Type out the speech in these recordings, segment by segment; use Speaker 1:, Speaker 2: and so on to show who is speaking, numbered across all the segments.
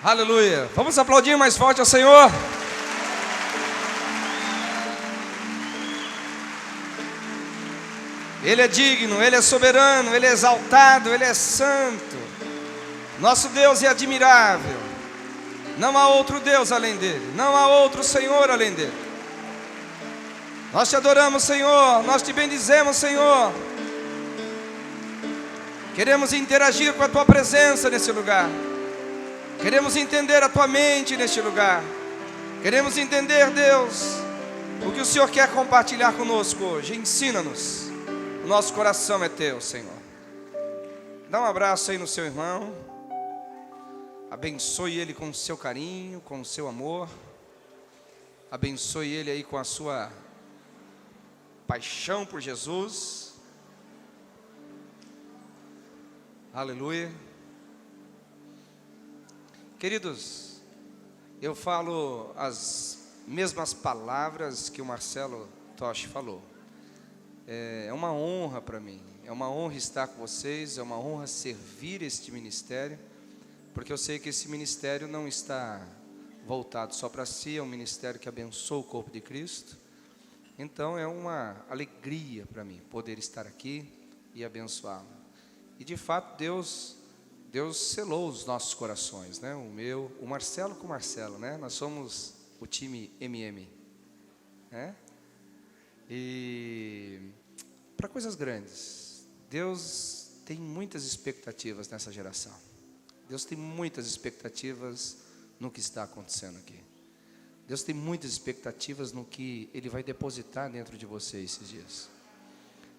Speaker 1: Aleluia. Vamos aplaudir mais forte ao Senhor. Ele é digno, Ele é soberano, Ele é exaltado, Ele é santo. Nosso Deus é admirável. Não há outro Deus além dEle, não há outro Senhor além dEle. Nós te adoramos, Senhor, nós te bendizemos, Senhor. Queremos interagir com a Tua presença nesse lugar. Queremos entender a Tua mente neste lugar. Queremos entender, Deus, o que o Senhor quer compartilhar conosco hoje. Ensina-nos. O nosso coração é Teu, Senhor. Dá um abraço aí no seu irmão. Abençoe ele com o seu carinho, com o seu amor. Abençoe ele aí com a sua paixão por Jesus. Aleluia. Queridos, eu falo as mesmas palavras que o Marcelo Toshi falou. É uma honra para mim, é uma honra estar com vocês, é uma honra servir este ministério, porque eu sei que esse ministério não está voltado só para si, é um ministério que abençoa o corpo de Cristo. Então é uma alegria para mim poder estar aqui e abençoá-lo. E de fato Deus selou os nossos corações, né? O Marcelo com o Marcelo, né? Nós somos o time MM, né? E para coisas grandes, Deus tem muitas expectativas nessa geração. Deus tem muitas expectativas no que está acontecendo aqui. Deus tem muitas expectativas no que Ele vai depositar dentro de você esses dias.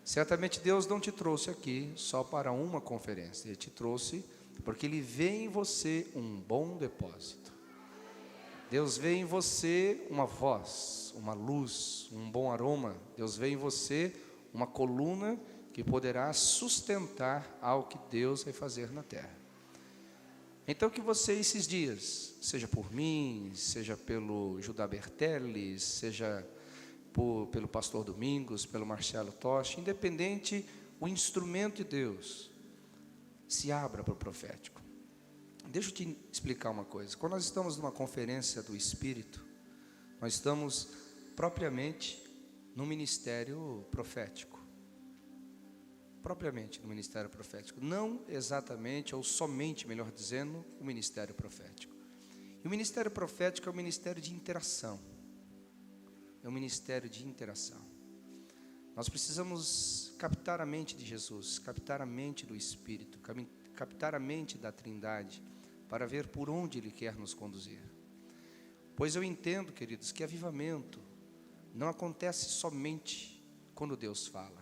Speaker 1: Certamente Deus não te trouxe aqui só para uma conferência. Ele te trouxe porque Ele vê em você um bom depósito. Deus vê em você uma voz, uma luz, um bom aroma. Deus vê em você uma coluna que poderá sustentar algo que Deus vai fazer na terra. Então que você esses dias, seja por mim, seja pelo Judá Bertelli, seja pelo pastor Domingos, pelo Marcelo Toshi, independente o instrumento de Deus, se abra para o profético. Deixa eu te explicar uma coisa. Quando nós estamos numa conferência do Espírito, nós estamos propriamente no ministério profético. Propriamente no ministério profético. Não exatamente, ou somente, melhor dizendo, o ministério profético. E o ministério profético é um ministério de interação. É um ministério de interação. Nós precisamos captar a mente de Jesus, captar a mente do Espírito, captar a mente da Trindade, para ver por onde Ele quer nos conduzir. Pois eu entendo, queridos, que avivamento não acontece somente quando Deus fala.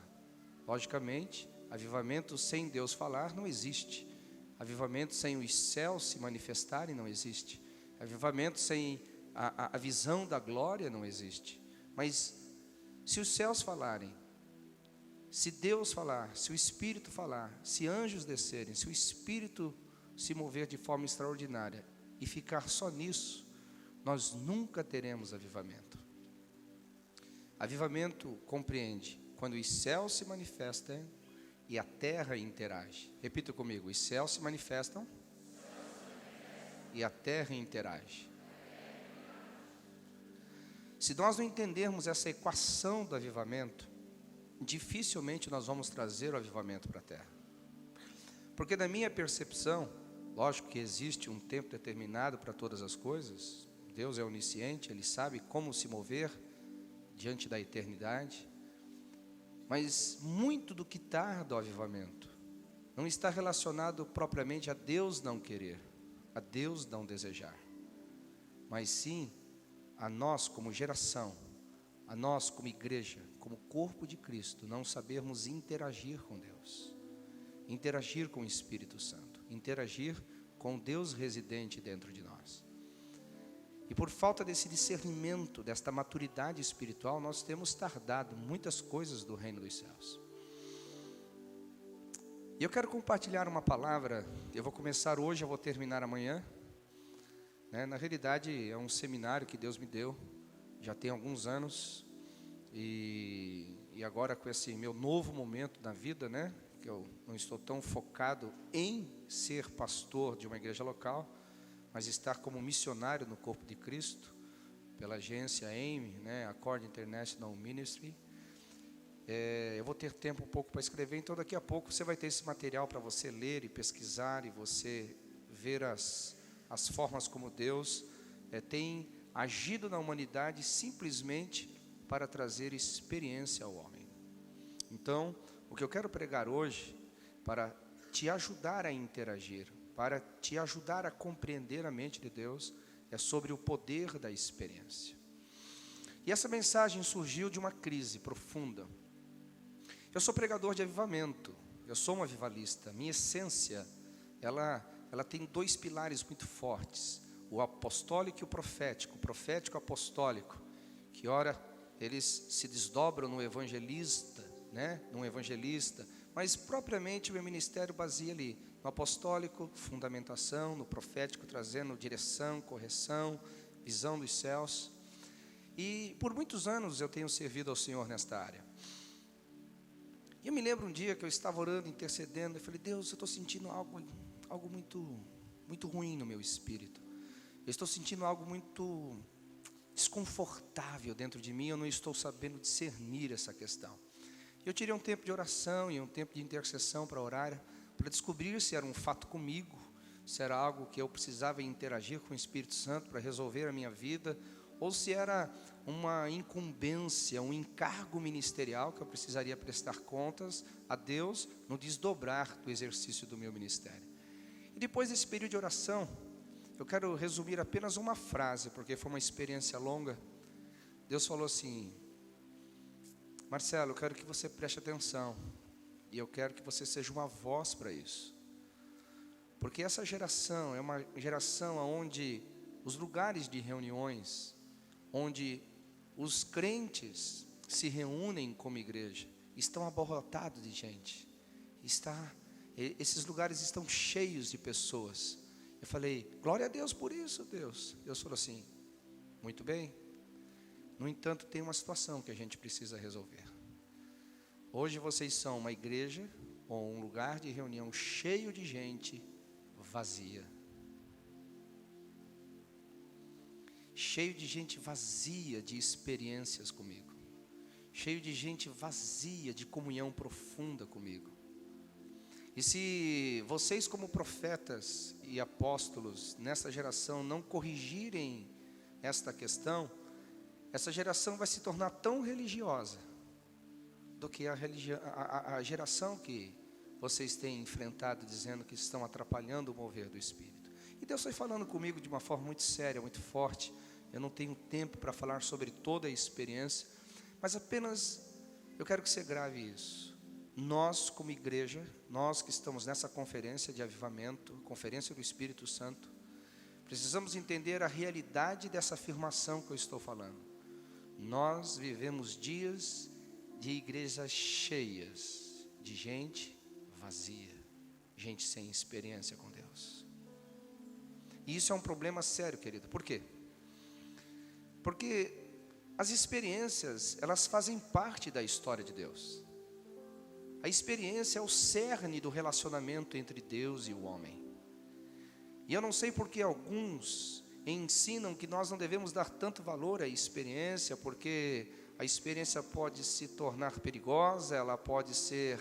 Speaker 1: Logicamente, avivamento sem Deus falar não existe. Avivamento sem os céus se manifestarem não existe. Avivamento sem a visão da glória não existe. Mas se os céus falarem, se Deus falar, se o Espírito falar, se anjos descerem, se o Espírito se mover de forma extraordinária e ficar só nisso, nós nunca teremos avivamento. Avivamento compreende quando os céus se manifestam e a terra interage. Repita comigo: os céus se manifestam e a terra interage. Se nós não entendermos essa equação do avivamento, dificilmente nós vamos trazer o avivamento para a terra. Porque na minha percepção, lógico que existe um tempo determinado para todas as coisas. Deus é onisciente, Ele sabe como se mover diante da eternidade. Mas muito do que tarda o avivamento não está relacionado propriamente a Deus não querer, a Deus não desejar, mas sim a nós como geração, a nós como igreja, como corpo de Cristo, não sabermos interagir com Deus, interagir com o Espírito Santo, interagir com Deus residente dentro de nós. E por falta desse discernimento, desta maturidade espiritual, nós temos tardado muitas coisas do reino dos céus. E eu quero compartilhar uma palavra. Eu vou começar hoje, eu vou terminar amanhã. Na realidade, é um seminário que Deus me deu, já tem alguns anos. E agora com esse meu novo momento na vida, que eu não estou tão focado em ser pastor de uma igreja local, mas estar como missionário no corpo de Cristo, pela agência AIM, Accord International Ministry. Eu vou ter tempo um pouco para escrever, então daqui a pouco você vai ter esse material para você ler e pesquisar, e você ver as formas como Deus tem agido na humanidade simplesmente para trazer experiência ao homem. Então, o que eu quero pregar hoje, para te ajudar a interagir, para te ajudar a compreender a mente de Deus, é sobre o poder da experiência. E essa mensagem surgiu de uma crise profunda. Eu sou pregador de avivamento, eu sou um avivalista. Minha essência, ela tem dois pilares muito fortes: o apostólico e o profético apostólico, que ora eles se desdobram no evangelista, num evangelista, mas propriamente o meu ministério baseia ali, no apostólico, fundamentação, no profético, trazendo direção, correção, visão dos céus. E por muitos anos eu tenho servido ao Senhor nesta área. E eu me lembro um dia que eu estava orando, intercedendo, eu falei: Deus, eu estou sentindo algo muito ruim no meu espírito. Eu estou sentindo algo muito desconfortável dentro de mim, eu não estou sabendo discernir essa questão. Eu tirei um tempo de oração e um tempo de intercessão para orar, para descobrir se era um fato comigo, se era algo que eu precisava interagir com o Espírito Santo para resolver a minha vida, ou se era uma incumbência, um encargo ministerial que eu precisaria prestar contas a Deus no desdobrar do exercício do meu ministério. E depois desse período de oração, eu quero resumir apenas uma frase, porque foi uma experiência longa. Deus falou assim: Marcelo, eu quero que você preste atenção, e eu quero que você seja uma voz para isso. Porque essa geração é uma geração onde os lugares de reuniões, onde os crentes se reúnem como igreja, estão abarrotados de gente. Esses lugares estão cheios de pessoas. Eu falei: glória a Deus por isso, Deus. Deus falou assim: muito bem. No entanto, tem uma situação que a gente precisa resolver. Hoje vocês são uma igreja ou um lugar de reunião cheio de gente vazia. Cheio de gente vazia de experiências comigo. Cheio de gente vazia de comunhão profunda comigo. E se vocês, como profetas e apóstolos nessa geração, não corrigirem esta questão, essa geração vai se tornar tão religiosa do que a geração que vocês têm enfrentado, dizendo que estão atrapalhando o mover do Espírito. E Deus foi falando comigo de uma forma muito séria, muito forte. Eu não tenho tempo para falar sobre toda a experiência, mas apenas eu quero que você grave isso. Nós, como igreja, nós que estamos nessa conferência de avivamento, conferência do Espírito Santo, precisamos entender a realidade dessa afirmação que eu estou falando. Nós vivemos dias de igrejas cheias de gente vazia, gente sem experiência com Deus. E isso é um problema sério, querido. Por quê? Porque as experiências, elas fazem parte da história de Deus. A experiência é o cerne do relacionamento entre Deus e o homem. E eu não sei porque alguns ensinam que nós não devemos dar tanto valor à experiência, porque a experiência pode se tornar perigosa, ela pode ser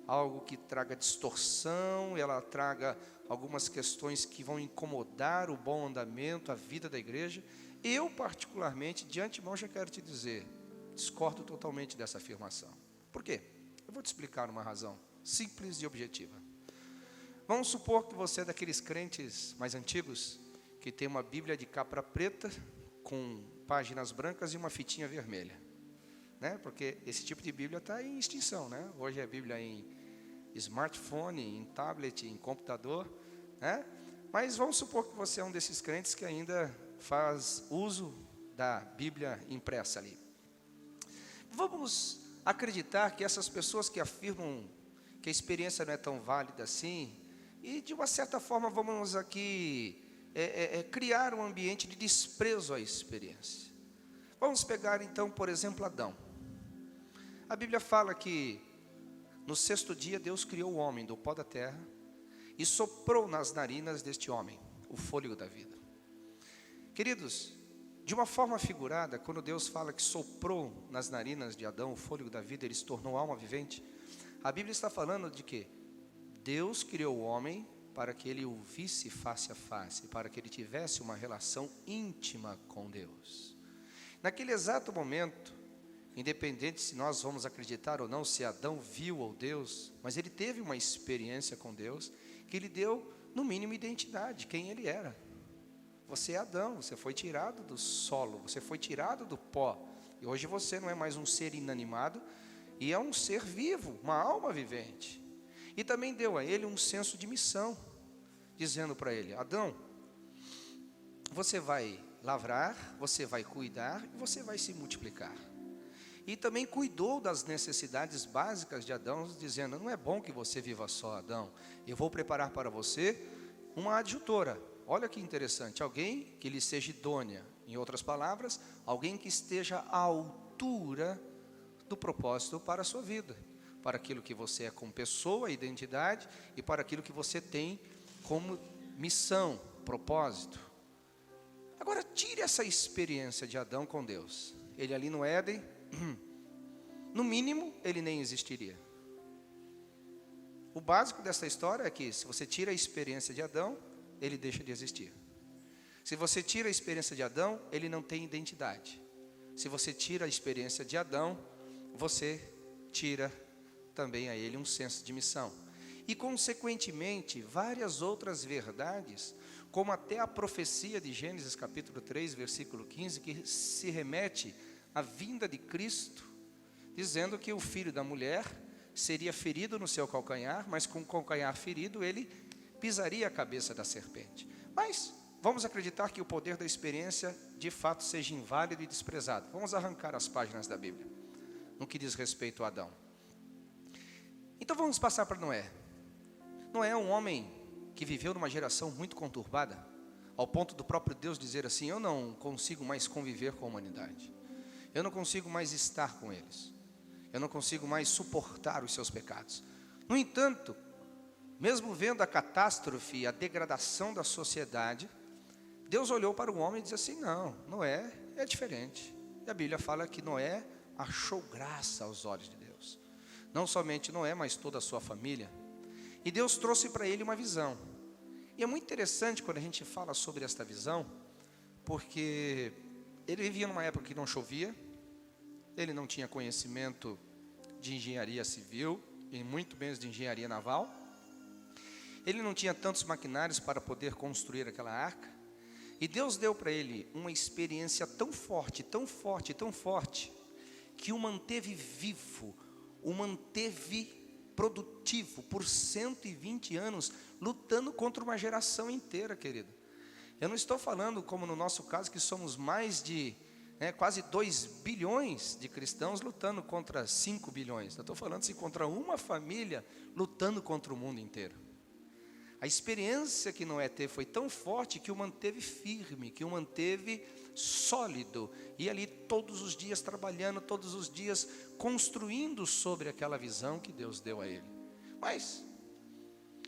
Speaker 1: algo que traga distorção, ela traga algumas questões que vão incomodar o bom andamento, a vida da igreja. Eu, particularmente, de antemão já quero te dizer, discordo totalmente dessa afirmação. Por quê? Eu vou te explicar uma razão simples e objetiva. Vamos supor que você é daqueles crentes mais antigos, que tem uma Bíblia de capa preta, com páginas brancas e uma fitinha vermelha. Porque esse tipo de Bíblia está em extinção, Hoje é Bíblia em smartphone, em tablet, em computador, Mas vamos supor que você é um desses crentes que ainda faz uso da Bíblia impressa ali. Vamos acreditar que essas pessoas que afirmam que a experiência não é tão válida assim, e de uma certa forma vamos aqui criar um ambiente de desprezo à experiência. Vamos pegar então, por exemplo, Adão. A Bíblia fala que no sexto dia Deus criou o homem do pó da terra e soprou nas narinas deste homem o fôlego da vida. Queridos, de uma forma figurada, quando Deus fala que soprou nas narinas de Adão o fôlego da vida, ele se tornou alma vivente, a Bíblia está falando de que Deus criou o homem para que ele o visse face a face, para que ele tivesse uma relação íntima com Deus. Naquele exato momento, independente se nós vamos acreditar ou não, se Adão viu ou Deus, mas ele teve uma experiência com Deus, que lhe deu, no mínimo, identidade, quem ele era. Você é Adão, você foi tirado do solo, você foi tirado do pó, e hoje você não é mais um ser inanimado, e é um ser vivo, uma alma vivente. E também deu a ele um senso de missão, dizendo para ele: Adão, você vai lavrar, você vai cuidar e você vai se multiplicar. E também cuidou das necessidades básicas de Adão, dizendo: não é bom que você viva só, Adão, eu vou preparar para você uma adjutora. Olha que interessante, alguém que lhe seja idônea, em outras palavras, alguém que esteja à altura do propósito para a sua vida, para aquilo que você é como pessoa, identidade, e para aquilo que você tem como missão, propósito. Agora, tire essa experiência de Adão com Deus. Ele ali no Éden, no mínimo, ele nem existiria. O básico dessa história é que, se você tira a experiência de Adão, ele deixa de existir. Se você tira a experiência de Adão, ele não tem identidade. Se você tira a experiência de Adão, você tira também a ele um senso de missão. E, consequentemente, várias outras verdades, como até a profecia de Gênesis capítulo 3, versículo 15, que se remete à vinda de Cristo, dizendo que o filho da mulher seria ferido no seu calcanhar, mas com o calcanhar ferido ele pisaria a cabeça da serpente. Mas vamos acreditar que o poder da experiência de fato seja inválido e desprezado. Vamos arrancar as páginas da Bíblia no que diz respeito a Adão. Então vamos passar para Noé. Noé é um homem que viveu numa geração muito conturbada, ao ponto do próprio Deus dizer assim: eu não consigo mais conviver com a humanidade, eu não consigo mais estar com eles, eu não consigo mais suportar os seus pecados. No entanto, mesmo vendo a catástrofe e a degradação da sociedade, Deus olhou para o homem e disse assim: não, Noé é diferente. E a Bíblia fala que Noé achou graça aos olhos de Deus. Não somente Noé, mas toda a sua família. E Deus trouxe para ele uma visão. E é muito interessante quando a gente fala sobre esta visão, porque ele vivia numa época que não chovia, ele não tinha conhecimento de engenharia civil, e muito menos de engenharia naval. Ele não tinha tantos maquinários para poder construir aquela arca. E Deus deu para ele uma experiência tão forte, tão forte, tão forte, que o manteve vivo, o manteve produtivo por 120 anos, lutando contra uma geração inteira, querido. Eu não estou falando, como no nosso caso, que somos mais de quase 2 bilhões de cristãos lutando contra 5 bilhões. Eu estou falando assim, contra uma família lutando contra o mundo inteiro. A experiência que Noé teve foi tão forte que o manteve firme, que o manteve sólido, e ali todos os dias trabalhando, todos os dias construindo sobre aquela visão que Deus deu a ele. Mas,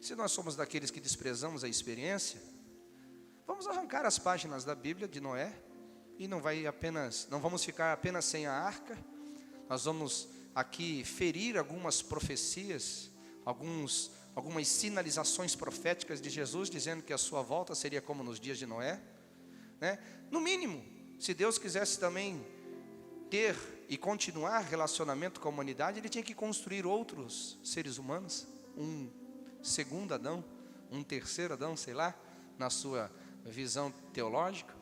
Speaker 1: se nós somos daqueles que desprezamos a experiência, vamos arrancar as páginas da Bíblia de Noé, e não vamos ficar apenas sem a arca. Nós vamos aqui ferir algumas profecias, algumas sinalizações proféticas de Jesus, dizendo que a sua volta seria como nos dias de Noé, né? No mínimo, se Deus quisesse também ter e continuar relacionamento com a humanidade, ele tinha que construir outros seres humanos, um segundo Adão, um terceiro Adão, sei lá, na sua visão teológica.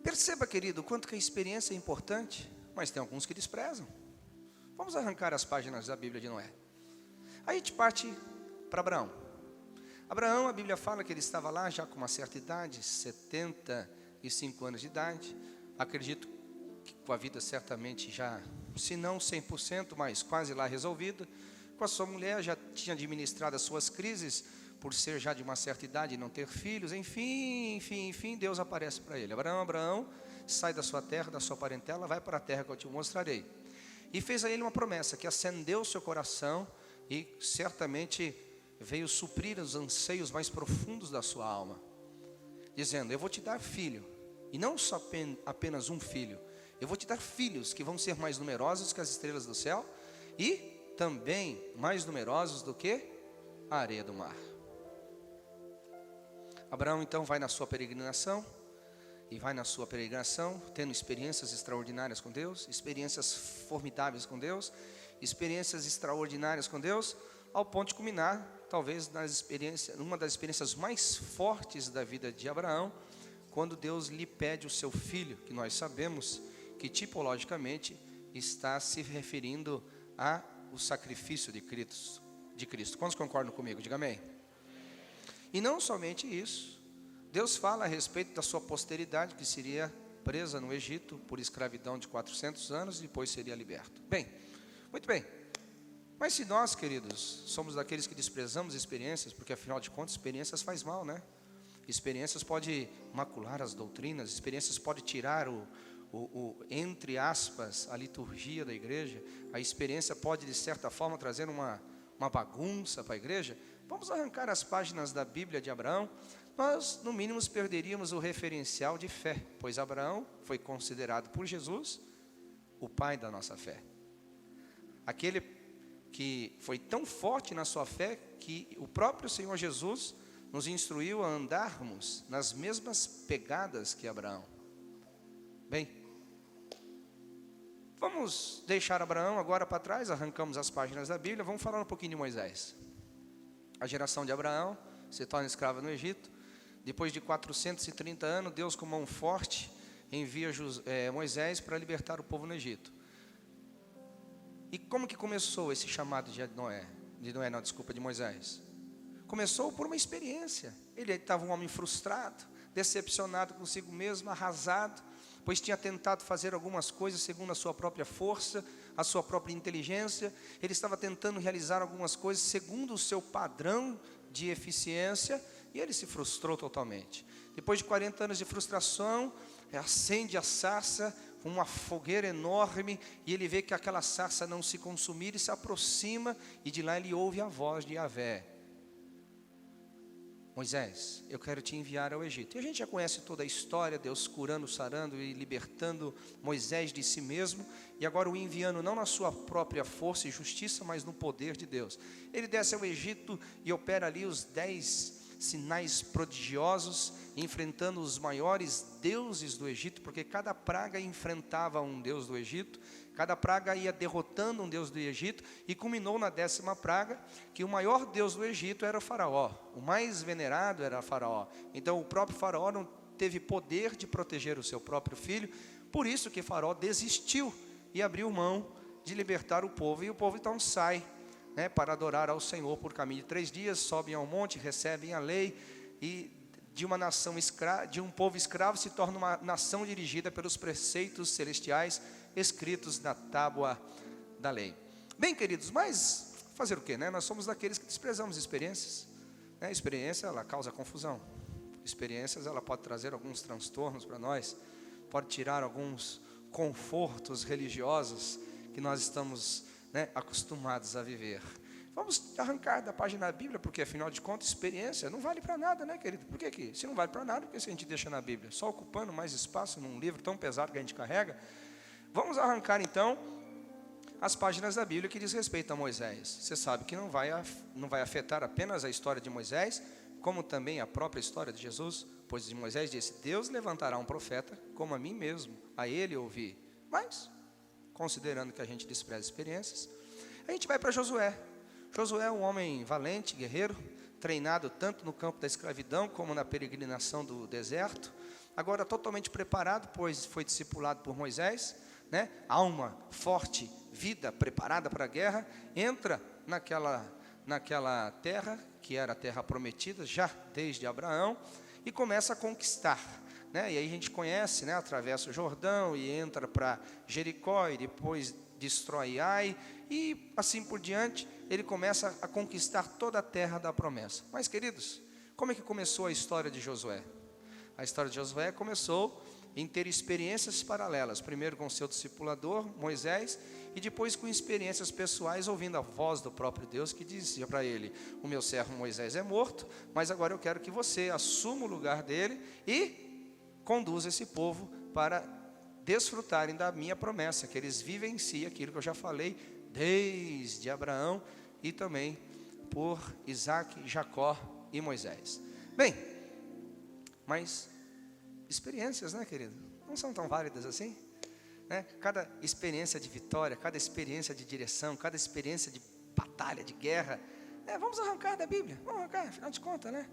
Speaker 1: Perceba, querido, o quanto que a experiência é importante, mas tem alguns que desprezam. Vamos arrancar as páginas da Bíblia de Noé. Aí a gente parte para Abraão. Abraão, a Bíblia fala que ele estava lá já com uma certa idade, 75 anos de idade. Acredito que com a vida certamente já, se não 100%, mas quase lá resolvida. Com a sua mulher, já tinha administrado as suas crises, por ser já de uma certa idade e não ter filhos. Enfim, Deus aparece para ele. Abraão, sai da sua terra, da sua parentela, vai para a terra que eu te mostrarei. E fez a ele uma promessa que acendeu o seu coração e certamente veio suprir os anseios mais profundos da sua alma. dizendo: eu vou te dar filho, e não só apenas um filho, eu vou te dar filhos que vão ser mais numerosos que as estrelas do céu, e também mais numerosos do que a areia do mar. Abraão então vai na sua peregrinação, tendo experiências extraordinárias com Deus, experiências formidáveis com Deus, experiências extraordinárias com Deus, ao ponto de culminar, talvez, numa das experiências mais fortes da vida de Abraão, quando Deus lhe pede o seu filho, que nós sabemos que tipologicamente está se referindo ao sacrifício de Cristo. Quantos concordam comigo? Diga amém. E não somente isso, Deus fala a respeito da sua posteridade, que seria presa no Egito por escravidão de 400 anos e depois seria liberto. Bem, muito bem. Mas se nós, queridos, somos daqueles que desprezamos experiências, porque afinal de contas, experiências faz mal, né? Experiências pode macular as doutrinas, experiências pode tirar entre aspas, a liturgia da igreja, a experiência pode de certa forma trazer uma bagunça para a igreja. Vamos arrancar as páginas da Bíblia de Abraão, nós no mínimo perderíamos o referencial de fé, pois Abraão foi considerado por Jesus o pai da nossa fé. Aquele que foi tão forte na sua fé que o próprio Senhor Jesus nos instruiu a andarmos nas mesmas pegadas que Abraão. Bem, vamos deixar Abraão agora para trás, arrancamos as páginas da Bíblia, vamos falar um pouquinho de Moisés. A geração de Abraão se torna escrava no Egito. Depois de 430 anos, Deus com mão forte envia Moisés para libertar o povo no Egito. E como que começou esse chamado de Moisés? Começou por uma experiência. Ele estava um homem frustrado, decepcionado consigo mesmo, arrasado, pois tinha tentado fazer algumas coisas segundo a sua própria força, a sua própria inteligência. Ele estava tentando realizar algumas coisas segundo o seu padrão de eficiência, e ele se frustrou totalmente. Depois de 40 anos de frustração, acende a sarça com uma fogueira enorme, e ele vê que aquela sarça não se consumir, e se aproxima, e de lá ele ouve a voz de Yahvé: Moisés, eu quero te enviar ao Egito. E a gente já conhece toda a história, Deus curando, sarando e libertando Moisés de si mesmo, e agora o enviando não na sua própria força e justiça, mas no poder de Deus. Ele desce ao Egito e opera ali os 10 sinais prodigiosos, enfrentando os maiores deuses do Egito, porque cada praga enfrentava um deus do Egito, cada praga ia derrotando um deus do Egito, e culminou na 10ª praga, que o maior deus do Egito era o faraó, o mais venerado era o faraó. Então o próprio faraó não teve poder de proteger o seu próprio filho, por isso que faraó desistiu e abriu mão de libertar o povo, e o povo então sai, para adorar ao Senhor por caminho de 3 dias, sobem ao monte, recebem a lei, e de uma nação escrava, de um povo escravo, se torna uma nação dirigida pelos preceitos celestiais escritos na tábua da lei. Bem, queridos, mas fazer o quê, né? Nós somos daqueles que desprezamos experiências, né? Experiência, ela causa confusão. Experiências, ela pode trazer alguns transtornos para nós, pode tirar alguns confortos religiosos que nós estamos, acostumados a viver. Vamos arrancar da página da Bíblia, porque afinal de contas, experiência não vale para nada, né, querido? Por que se não vale para nada, por que se a gente deixa na Bíblia? Só ocupando mais espaço num livro tão pesado que a gente carrega? Vamos arrancar então as páginas da Bíblia que diz respeito a Moisés. Você sabe que não vai afetar apenas a história de Moisés, como também a própria história de Jesus, pois Moisés disse: Deus levantará um profeta como a mim mesmo, a ele ouvi. Mas, considerando que a gente despreza experiências, a gente vai para Josué. Josué é um homem valente, guerreiro, treinado tanto no campo da escravidão como na peregrinação do deserto, agora totalmente preparado, pois foi discipulado por Moisés, alma forte, vida preparada para a guerra, entra naquela terra, que era a terra prometida, já desde Abraão, e começa a conquistar, E aí a gente conhece, atravessa o Jordão e entra para Jericó, e depois destrói Ai, e assim por diante, ele começa a conquistar toda a terra da promessa. Mas, queridos, como é que começou a história de Josué? A história de Josué começou em ter experiências paralelas, primeiro com seu discipulador, Moisés, e depois com experiências pessoais, ouvindo a voz do próprio Deus, que dizia para ele: o meu servo Moisés é morto, mas agora eu quero que você assuma o lugar dele e conduza esse povo para desfrutarem da minha promessa, que eles vivenciem aquilo que eu já falei, desde Abraão e também por Isaac, Jacó e Moisés. Bem, mas experiências, né, querido? Não são tão válidas assim, né? Cada experiência de vitória, cada experiência de direção, cada experiência de batalha, de guerra, vamos arrancar da Bíblia, vamos arrancar, afinal de contas, né?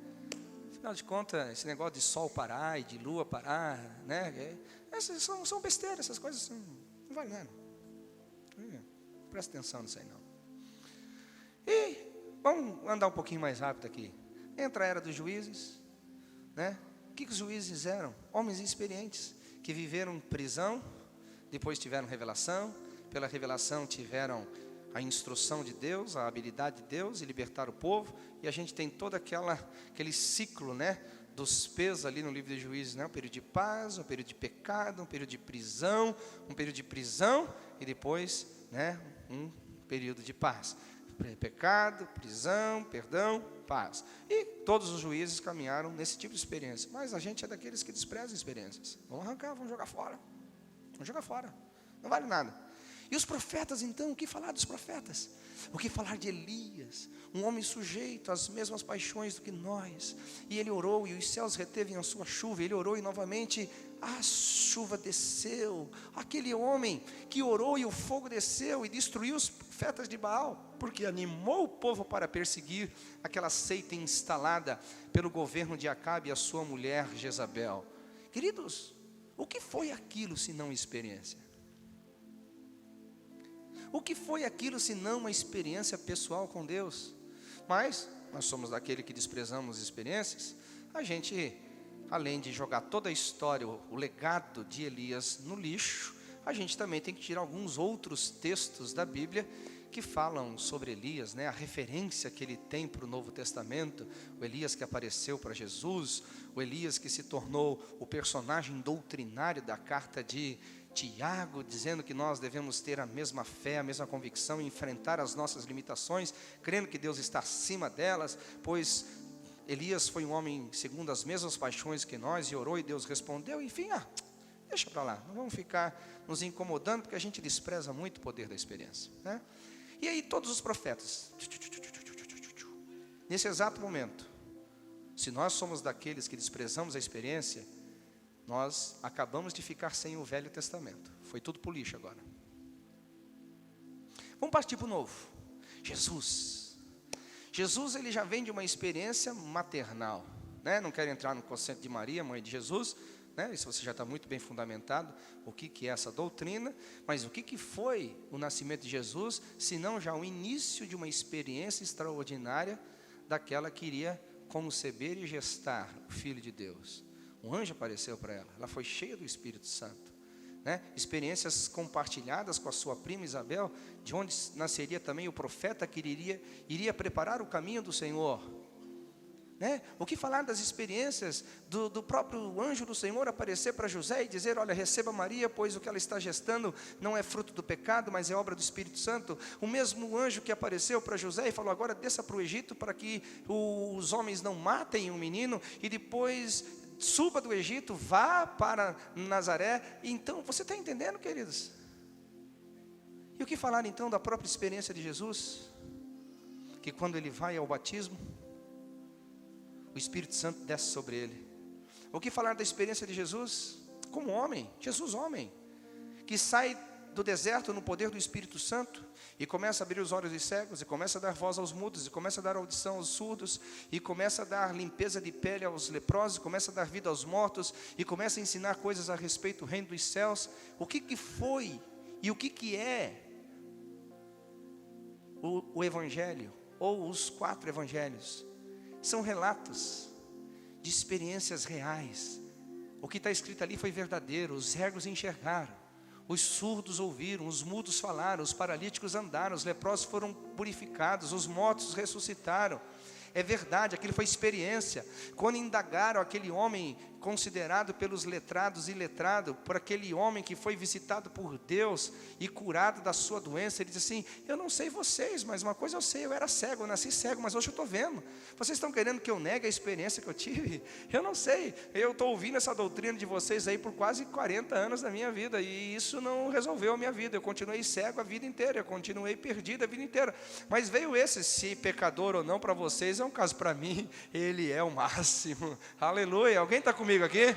Speaker 1: Afinal de contas, esse negócio de sol parar e de lua parar, né? Essas são besteiras, essas coisas não valem nada. Presta atenção nisso aí não. E vamos andar um pouquinho mais rápido aqui. Entra a era dos juízes, né? O que os juízes eram? Homens experientes, que viveram prisão, depois tiveram revelação, pela revelação tiveram a instrução de Deus, a habilidade de Deus, e libertar o povo, e a gente tem todo aquele ciclo, né, dos pesos ali no livro de Juízes, né? Um período de paz, um período de pecado, um período de prisão, e depois, né, um período de paz. Pecado, prisão, perdão, paz. E todos os juízes caminharam nesse tipo de experiência. Mas a gente é daqueles que desprezam experiências. Vamos arrancar, vamos jogar fora. Vamos jogar fora. Não vale nada. E os profetas, então, o que falar dos profetas? O que falar de Elias? Um homem sujeito às mesmas paixões do que nós. E ele orou, e os céus retevem a sua chuva. Ele orou, e novamente a chuva desceu. Aquele homem que orou, e o fogo desceu, e destruiu os profetas de Baal, porque animou o povo para perseguir aquela seita instalada pelo governo de Acabe e a sua mulher Jezabel. Queridos, o que foi aquilo senão experiência? O que foi aquilo senão uma experiência pessoal com Deus? Mas nós somos daquele que desprezamos experiências. A gente, além de jogar toda a história, o legado de Elias no lixo, a gente também tem que tirar alguns outros textos da Bíblia que falam sobre Elias, né? A referência que ele tem para o Novo Testamento, o Elias que apareceu para Jesus, o Elias que se tornou o personagem doutrinário da carta de Tiago, dizendo que nós devemos ter a mesma fé, a mesma convicção e enfrentar as nossas limitações, crendo que Deus está acima delas, pois Elias foi um homem segundo as mesmas paixões que nós, e orou e Deus respondeu. Enfim, deixa para lá, não vamos ficar nos incomodando, porque a gente despreza muito o poder da experiência, né? E aí todos os profetas, nesse exato momento, se nós somos daqueles que desprezamos a experiência, nós acabamos de ficar sem o Velho Testamento. Foi tudo por lixo agora. Vamos partir para o Novo. Jesus, ele já vem de uma experiência maternal, né? Não quero entrar no conceito de Maria, mãe de Jesus, né? Isso você já está muito bem fundamentado, o que é essa doutrina. Mas o que foi o nascimento de Jesus, se não já o início de uma experiência extraordinária, daquela que iria conceber e gestar o Filho de Deus. Um anjo apareceu para ela foi cheia do Espírito Santo, né? Experiências compartilhadas com a sua prima Isabel, de onde nasceria também o profeta que iria preparar o caminho do Senhor, né? O que falar das experiências do próprio anjo do Senhor aparecer para José e dizer: olha, receba Maria, pois o que ela está gestando não é fruto do pecado, mas é obra do Espírito Santo. O mesmo anjo que apareceu para José e falou: agora desça para o Egito para que os homens não matem o menino, e depois suba do Egito, vá para Nazaré. Então, você está entendendo, queridos? E o que falar então da própria experiência de Jesus? Que quando ele vai ao batismo, o Espírito Santo desce sobre ele. O que falar da experiência de Jesus como homem, Jesus homem, que sai do deserto no poder do Espírito Santo e começa a abrir os olhos dos cegos, e começa a dar voz aos mudos, e começa a dar audição aos surdos, e começa a dar limpeza de pele aos leprosos, começa a dar vida aos mortos, e começa a ensinar coisas a respeito do reino dos céus. O que foi e o que é o Evangelho, ou os 4 Evangelhos? São relatos de experiências reais. O que está escrito ali foi verdadeiro. Os cegos enxergaram, os surdos ouviram, os mudos falaram, os paralíticos andaram, os leprosos foram purificados, os mortos ressuscitaram. É verdade, aquilo foi experiência. Quando indagaram aquele homem considerado pelos letrados iletrado, por aquele homem que foi visitado por Deus e curado da sua doença, ele disse assim: eu não sei vocês, mas uma coisa eu sei, eu era cego, eu nasci cego, mas hoje eu estou vendo. Vocês estão querendo que eu negue a experiência que eu tive? Eu não sei, eu estou ouvindo essa doutrina de vocês aí por quase 40 anos da minha vida, e isso não resolveu a minha vida. Eu continuei cego a vida inteira, eu continuei perdido a vida inteira, mas veio esse, se pecador ou não para vocês é um caso, para mim ele é o máximo. Aleluia. Alguém está comigo aqui?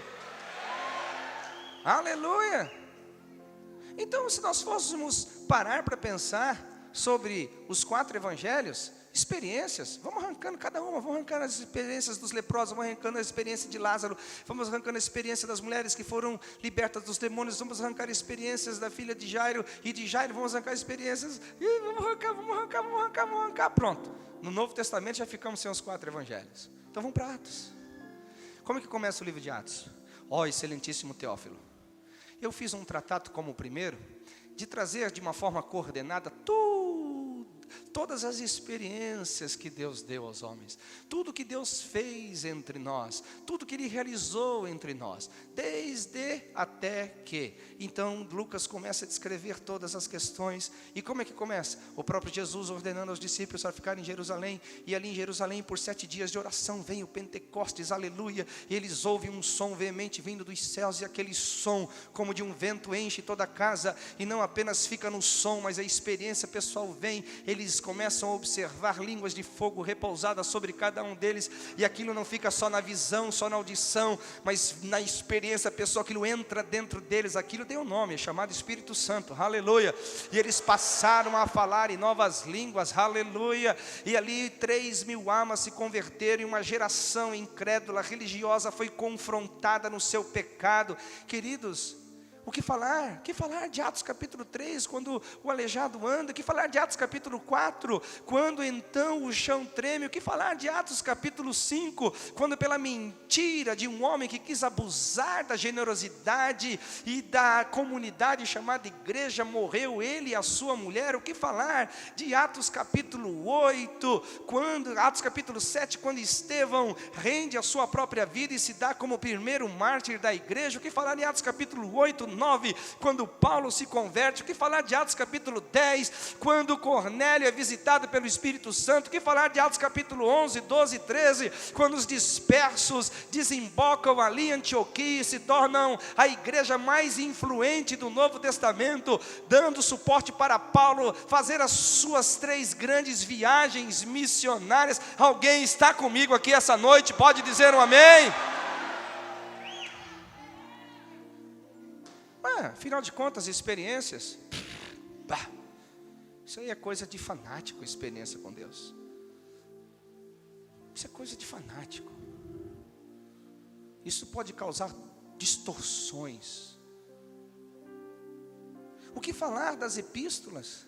Speaker 1: Aleluia. Então, se nós fôssemos parar para pensar sobre os 4 evangelhos, experiências, vamos arrancando cada uma, vamos arrancando as experiências dos leprosos, vamos arrancando a experiência de Lázaro, vamos arrancando a experiência das mulheres que foram libertas dos demônios, vamos arrancar experiências da filha de Jairo, e de Jairo vamos arrancar experiências, e vamos arrancar, pronto. No Novo Testamento já ficamos sem os 4 evangelhos. Então vamos para Atos. Como é que começa o livro de Atos? Ó, excelentíssimo Teófilo, eu fiz um tratado como o primeiro, de trazer de uma forma coordenada todas as experiências que Deus deu aos homens, tudo que Deus fez entre nós, tudo que Ele realizou entre nós, desde até que. Então Lucas começa a descrever todas as questões. E como é que começa? O próprio Jesus ordenando aos discípulos para ficarem em Jerusalém, e ali em Jerusalém por 7 dias de oração vem o Pentecostes, aleluia, e eles ouvem um som veemente vindo dos céus, e aquele som como de um vento enche toda a casa, e não apenas fica no som, mas a experiência pessoal vem, eles começam a observar línguas de fogo repousadas sobre cada um deles, e aquilo não fica só na visão, só na audição, mas na experiência pessoal, aquilo entra dentro deles, aquilo tem um nome, é chamado Espírito Santo, aleluia, e eles passaram a falar em novas línguas, aleluia, e ali 3.000 almas se converteram, e uma geração incrédula, religiosa, foi confrontada no seu pecado. Queridos, o que falar? Que falar de Atos capítulo 3, quando o aleijado anda? Que falar de Atos capítulo 4, quando então o chão treme? O que falar de Atos capítulo 5, quando pela mentira de um homem que quis abusar da generosidade e da comunidade chamada igreja, morreu ele e a sua mulher? O que falar de Atos capítulo 8, Atos capítulo 7, quando Estevão rende a sua própria vida e se dá como primeiro mártir da igreja? O que falar de Atos capítulo 8, 9, quando Paulo se converte? O que falar de Atos capítulo 10, quando Cornélio é visitado pelo Espírito Santo? O que falar de Atos capítulo 11, 12, 13, quando os dispersos desembocam ali em Antioquia e se tornam a igreja mais influente do Novo Testamento, dando suporte para Paulo fazer as suas 3 grandes viagens missionárias? Alguém está comigo aqui essa noite? Pode dizer um amém? Afinal de contas, experiências, isso aí é coisa de fanático, experiência com Deus. Isso é coisa de fanático. Isso pode causar distorções. O que falar das epístolas?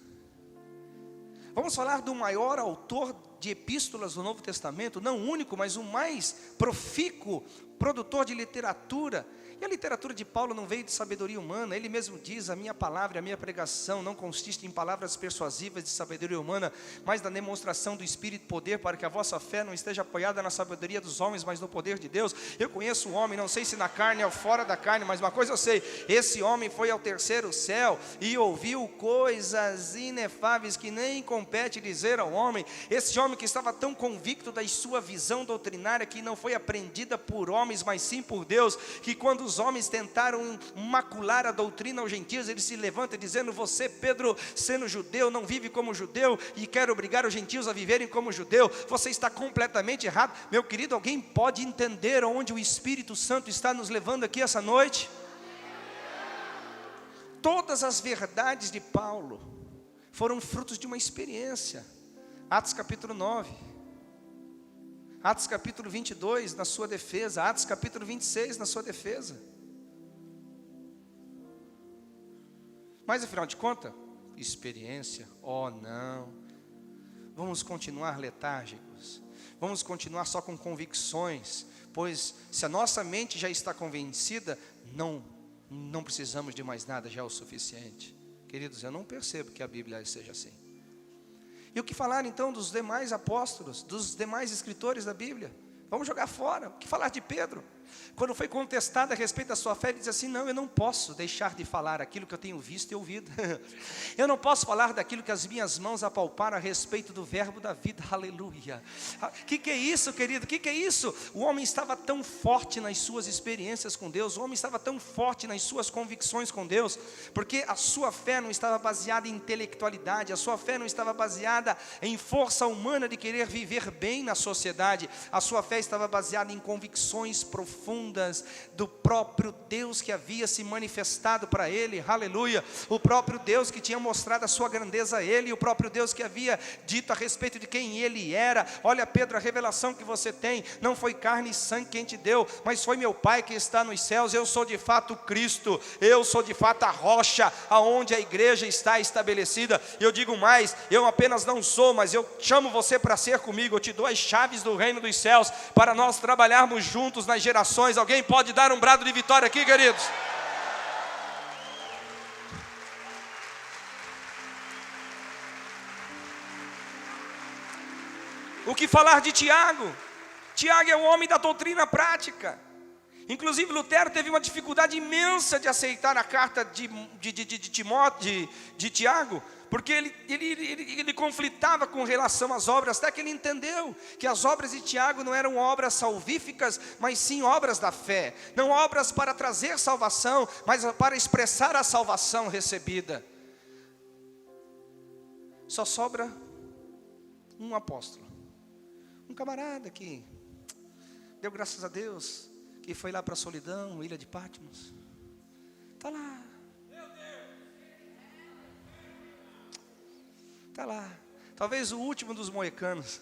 Speaker 1: Vamos falar do maior autor de epístolas do Novo Testamento, não o único, mas o mais profícuo produtor de literatura. E a literatura de Paulo não veio de sabedoria humana. Ele mesmo diz: a minha palavra, a minha pregação não consiste em palavras persuasivas de sabedoria humana, mas na demonstração do Espírito e poder, para que a vossa fé não esteja apoiada na sabedoria dos homens, mas no poder de Deus. Eu conheço um homem, não sei se na carne ou fora da carne, mas uma coisa eu sei: esse homem foi ao 3º céu e ouviu coisas inefáveis que nem compete dizer ao homem. Esse homem que estava tão convicto da sua visão doutrinária, que não foi aprendida por homens, mas sim por Deus, que quando os homens tentaram macular a doutrina aos gentios, ele se levanta dizendo: você, Pedro, sendo judeu, não vive como judeu e quer obrigar os gentios a viverem como judeu. Você está completamente errado. Meu querido, alguém pode entender onde o Espírito Santo está nos levando aqui essa noite? Todas as verdades de Paulo foram frutos de uma experiência. Atos capítulo 9, Atos capítulo 22 na sua defesa, Atos capítulo 26 na sua defesa. Mas afinal de contas, experiência, não. Vamos continuar letárgicos, vamos continuar só com convicções, pois se a nossa mente já está convencida, não precisamos de mais nada, já é o suficiente. Queridos, eu não percebo que a Bíblia seja assim. E o que falar então dos demais apóstolos, dos demais escritores da Bíblia? Vamos jogar fora. O que falar de Pedro? Quando foi contestado a respeito da sua fé, ele diz assim: não, eu não posso deixar de falar aquilo que eu tenho visto e ouvido. Eu não posso falar daquilo que as minhas mãos apalparam a respeito do verbo da vida. Aleluia. Que é isso, querido? Que é isso? O homem estava tão forte nas suas experiências com Deus, o homem estava tão forte nas suas convicções com Deus, porque a sua fé não estava baseada em intelectualidade, a sua fé não estava baseada em força humana de querer viver bem na sociedade, a sua fé estava baseada em convicções profundas do próprio Deus que havia se manifestado para ele, aleluia, o próprio Deus que tinha mostrado a sua grandeza a ele, o próprio Deus que havia dito a respeito de quem ele era. Olha, Pedro, a revelação que você tem, não foi carne e sangue quem te deu, mas foi meu Pai que está nos céus. Eu sou de fato Cristo, eu sou de fato a rocha, aonde a igreja está estabelecida. E eu digo mais, eu apenas não sou, mas eu chamo você para ser comigo, eu te dou as chaves do reino dos céus, para nós trabalharmos juntos nas gerações. Alguém pode dar um brado de vitória aqui, queridos? O que falar de Tiago? Tiago é um homem da doutrina prática. Inclusive Lutero teve uma dificuldade imensa de aceitar a carta de Tiago, porque ele conflitava com relação às obras, até que ele entendeu que as obras de Tiago não eram obras salvíficas, mas sim obras da fé. Não obras para trazer salvação, mas para expressar a salvação recebida. Só sobra um apóstolo, um camarada que deu graças a Deus, que foi lá para a solidão, ilha de Patmos. Está lá. Está lá. Talvez o último dos moicanos.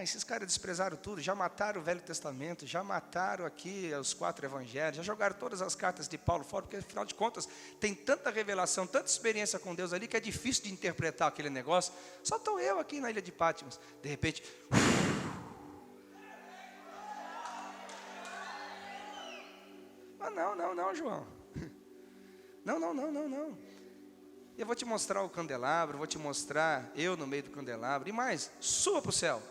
Speaker 1: Esses caras desprezaram tudo, já mataram o Velho Testamento, já mataram aqui os 4 evangelhos, já jogaram todas as cartas de Paulo fora, porque afinal de contas tem tanta revelação, tanta experiência com Deus ali, que é difícil de interpretar aquele negócio. Só estou eu aqui na ilha de Patmos. De repente... Não, João. Não. Eu vou te mostrar o candelabro, vou te mostrar eu no meio do candelabro. E mais, suba para o céu.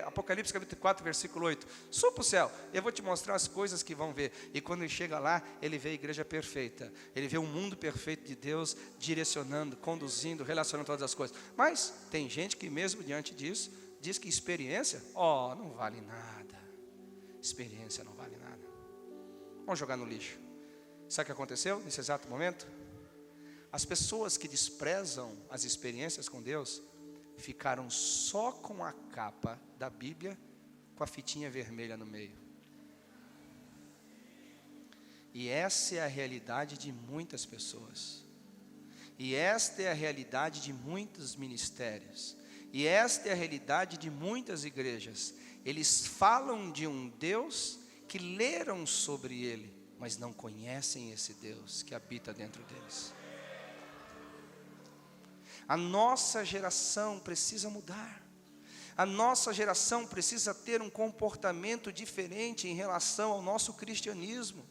Speaker 1: Apocalipse capítulo 4, versículo 8. Suba para o céu. Eu vou te mostrar as coisas que vão ver. E quando ele chega lá, ele vê a igreja perfeita. Ele vê o mundo perfeito de Deus, direcionando, conduzindo, relacionando todas as coisas. Mas tem gente que mesmo diante disso, diz que experiência, não vale nada. Experiência não vale nada. Vamos jogar no lixo. Sabe o que aconteceu nesse exato momento? As pessoas que desprezam as experiências com Deus ficaram só com a capa da Bíblia, com a fitinha vermelha no meio. E essa é a realidade de muitas pessoas. E esta é a realidade de muitos ministérios. E esta é a realidade de muitas igrejas. Eles falam de um Deus que leram sobre ele, mas não conhecem esse Deus que habita dentro deles. A nossa geração precisa mudar. A nossa geração precisa ter um comportamento diferente em relação ao nosso cristianismo.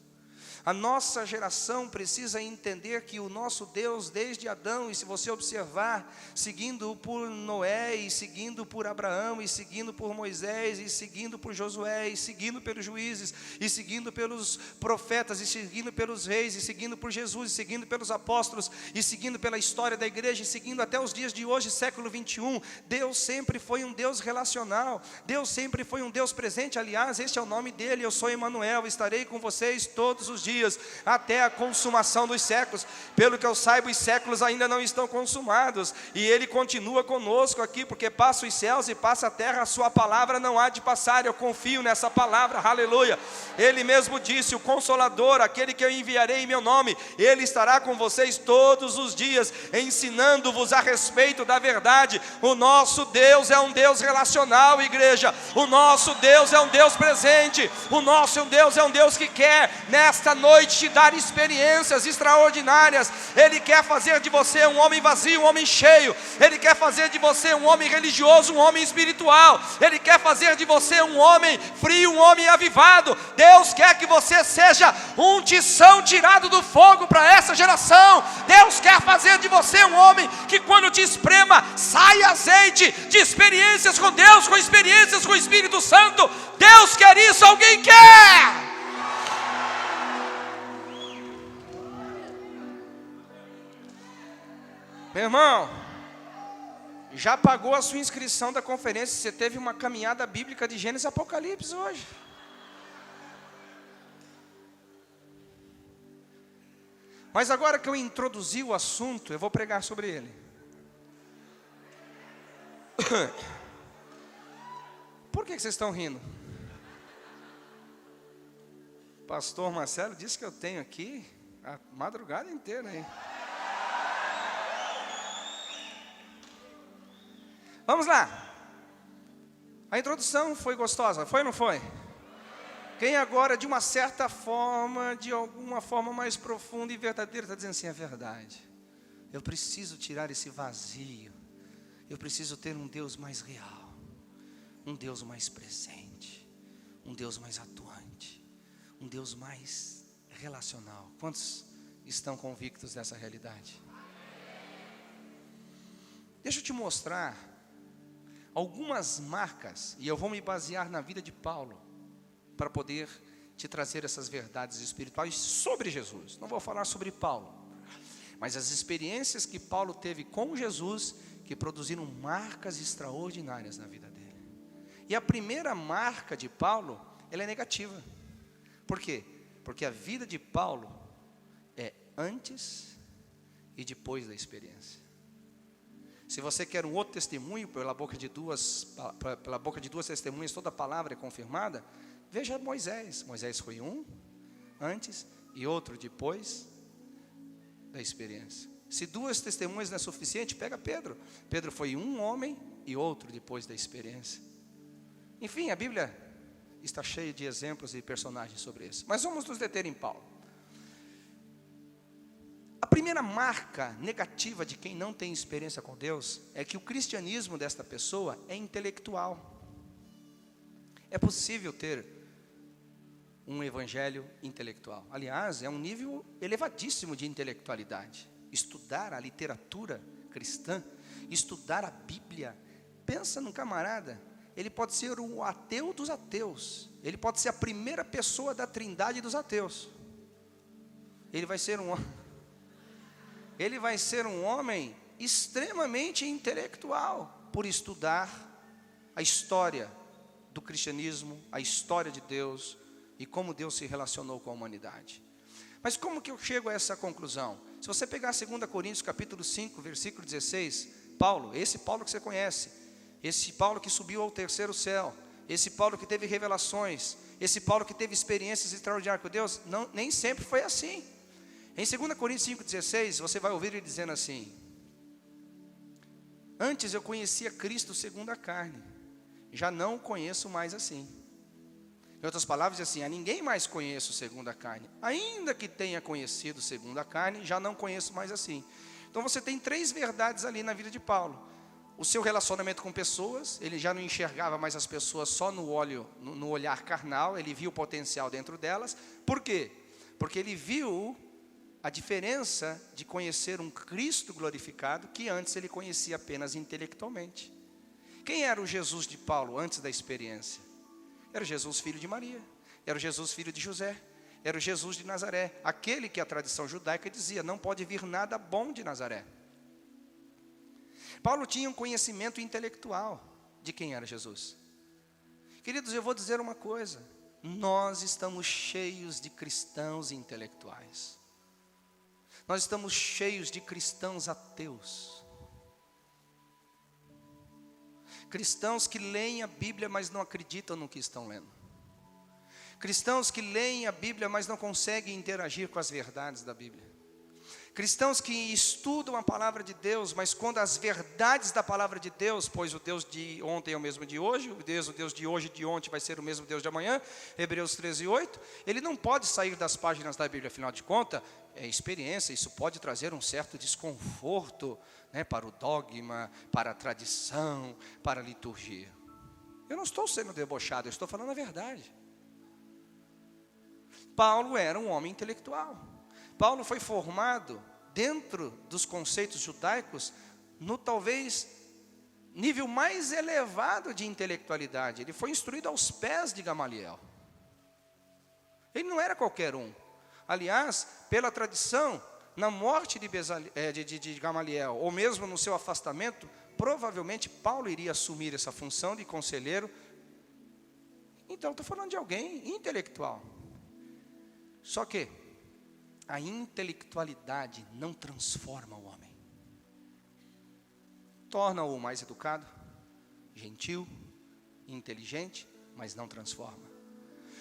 Speaker 1: A nossa geração precisa entender que o nosso Deus, desde Adão, e se você observar, seguindo por Noé, e seguindo por Abraão, e seguindo por Moisés, e seguindo por Josué, e seguindo pelos juízes, e seguindo pelos profetas, e seguindo pelos reis, e seguindo por Jesus, e seguindo pelos apóstolos, e seguindo pela história da igreja, e seguindo até os dias de hoje, século 21, Deus sempre foi um Deus relacional, Deus sempre foi um Deus presente. Aliás, este é o nome dele: eu sou Emanuel, estarei com vocês todos os dias, até a consumação dos séculos. Pelo que eu saiba, os séculos ainda não estão consumados, e ele continua conosco aqui, porque passa os céus e passa a terra, a sua palavra não há de passar. Eu confio nessa palavra, aleluia. Ele mesmo disse: o Consolador, aquele que eu enviarei em meu nome, ele estará com vocês todos os dias, ensinando-vos a respeito da verdade. O nosso Deus é um Deus relacional, igreja. O nosso Deus é um Deus presente. O nosso Deus é um Deus que quer nesta noite te dar experiências extraordinárias. Ele quer fazer de você um homem vazio, um homem cheio. Ele quer fazer de você um homem religioso, um homem espiritual. Ele quer fazer de você um homem frio, um homem avivado. Deus quer que você seja um tição tirado do fogo para essa geração. Deus quer fazer de você um homem que quando te esprema, sai azeite de experiências com Deus, com experiências com o Espírito Santo. Deus quer isso, alguém quer? Meu irmão, já pagou a sua inscrição da conferência? Você teve uma caminhada bíblica de Gênesis e Apocalipse hoje. Mas agora que eu introduzi o assunto, eu vou pregar sobre ele. Por que vocês estão rindo? Pastor Marcelo disse que eu tenho aqui a madrugada inteira aí. Vamos lá. A introdução foi gostosa, foi ou não foi? Quem agora, de uma certa forma, de alguma forma mais profunda e verdadeira, está dizendo assim, é verdade. Eu preciso tirar esse vazio. Eu preciso ter um Deus mais real. Um Deus mais presente. Um Deus mais atuante. Um Deus mais relacional. Quantos estão convictos dessa realidade? Deixa eu te mostrar algumas marcas, e eu vou me basear na vida de Paulo, para poder te trazer essas verdades espirituais sobre Jesus. Não vou falar sobre Paulo, mas as experiências que Paulo teve com Jesus, que produziram marcas extraordinárias na vida dele. E a primeira marca de Paulo, ela é negativa. Por quê? Porque a vida de Paulo é antes e depois da experiência. Se você quer um outro testemunho, pela boca de duas testemunhas, toda a palavra é confirmada, veja Moisés. Moisés foi um antes e outro depois da experiência. Se duas testemunhas não é suficiente, pega Pedro. Pedro foi um homem e outro depois da experiência. Enfim, a Bíblia está cheia de exemplos e personagens sobre isso. Mas vamos nos deter em Paulo. A primeira marca negativa de quem não tem experiência com Deus é que o cristianismo desta pessoa é intelectual. É possível ter um evangelho intelectual. Aliás, é um nível elevadíssimo de intelectualidade. Estudar a literatura cristã, estudar a Bíblia. Pensa num camarada, ele pode ser o ateu dos ateus. Ele pode ser a primeira pessoa da trindade dos ateus. Ele vai ser um homem extremamente intelectual por estudar a história do cristianismo, a história de Deus e como Deus se relacionou com a humanidade. Mas como que eu chego a essa conclusão? Se você pegar 2 Coríntios capítulo 5, versículo 16, Paulo, esse Paulo que você conhece, esse Paulo que subiu ao terceiro céu, esse Paulo que teve revelações, esse Paulo que teve experiências extraordinárias com Deus, nem sempre foi assim. Em 2 Coríntios 5,16, você vai ouvir ele dizendo assim: antes eu conhecia Cristo segundo a carne, já não o conheço mais assim. Em outras palavras, assim, a ninguém mais conheço segundo a carne. Ainda que tenha conhecido segundo a carne, já não conheço mais assim. Então você tem três verdades ali na vida de Paulo. O seu relacionamento com pessoas, ele já não enxergava mais as pessoas só no olhar carnal, ele viu o potencial dentro delas. Por quê? Porque ele viu a diferença de conhecer um Cristo glorificado que antes ele conhecia apenas intelectualmente. Quem era o Jesus de Paulo antes da experiência? Era o Jesus filho de Maria, era o Jesus filho de José, era o Jesus de Nazaré, aquele que a tradição judaica dizia, não pode vir nada bom de Nazaré. Paulo tinha um conhecimento intelectual de quem era Jesus. Queridos, eu vou dizer uma coisa, nós estamos cheios de cristãos intelectuais. Nós estamos cheios de cristãos ateus. Cristãos que leem a Bíblia, mas não acreditam no que estão lendo. Cristãos que leem a Bíblia, mas não conseguem interagir com as verdades da Bíblia. Cristãos que estudam a palavra de Deus, mas quando as verdades da palavra de Deus, pois o Deus de ontem é o mesmo de hoje, o Deus de hoje e de ontem vai ser o mesmo Deus de amanhã, Hebreus 13:8, ele não pode sair das páginas da Bíblia, afinal de contas, é experiência, isso pode trazer um certo desconforto, né, para o dogma, para a tradição, para a liturgia. Eu não estou sendo debochado, eu estou falando a verdade. Paulo era um homem intelectual. Paulo foi formado dentro dos conceitos judaicos no talvez nível mais elevado de intelectualidade. Ele foi instruído aos pés de Gamaliel. Ele não era qualquer um. Aliás, pela tradição, na morte de Gamaliel, ou mesmo no seu afastamento, provavelmente Paulo iria assumir essa função de conselheiro. Então, estou falando de alguém intelectual. Só que a intelectualidade não transforma o homem. Torna-o mais educado, gentil, inteligente, mas não transforma.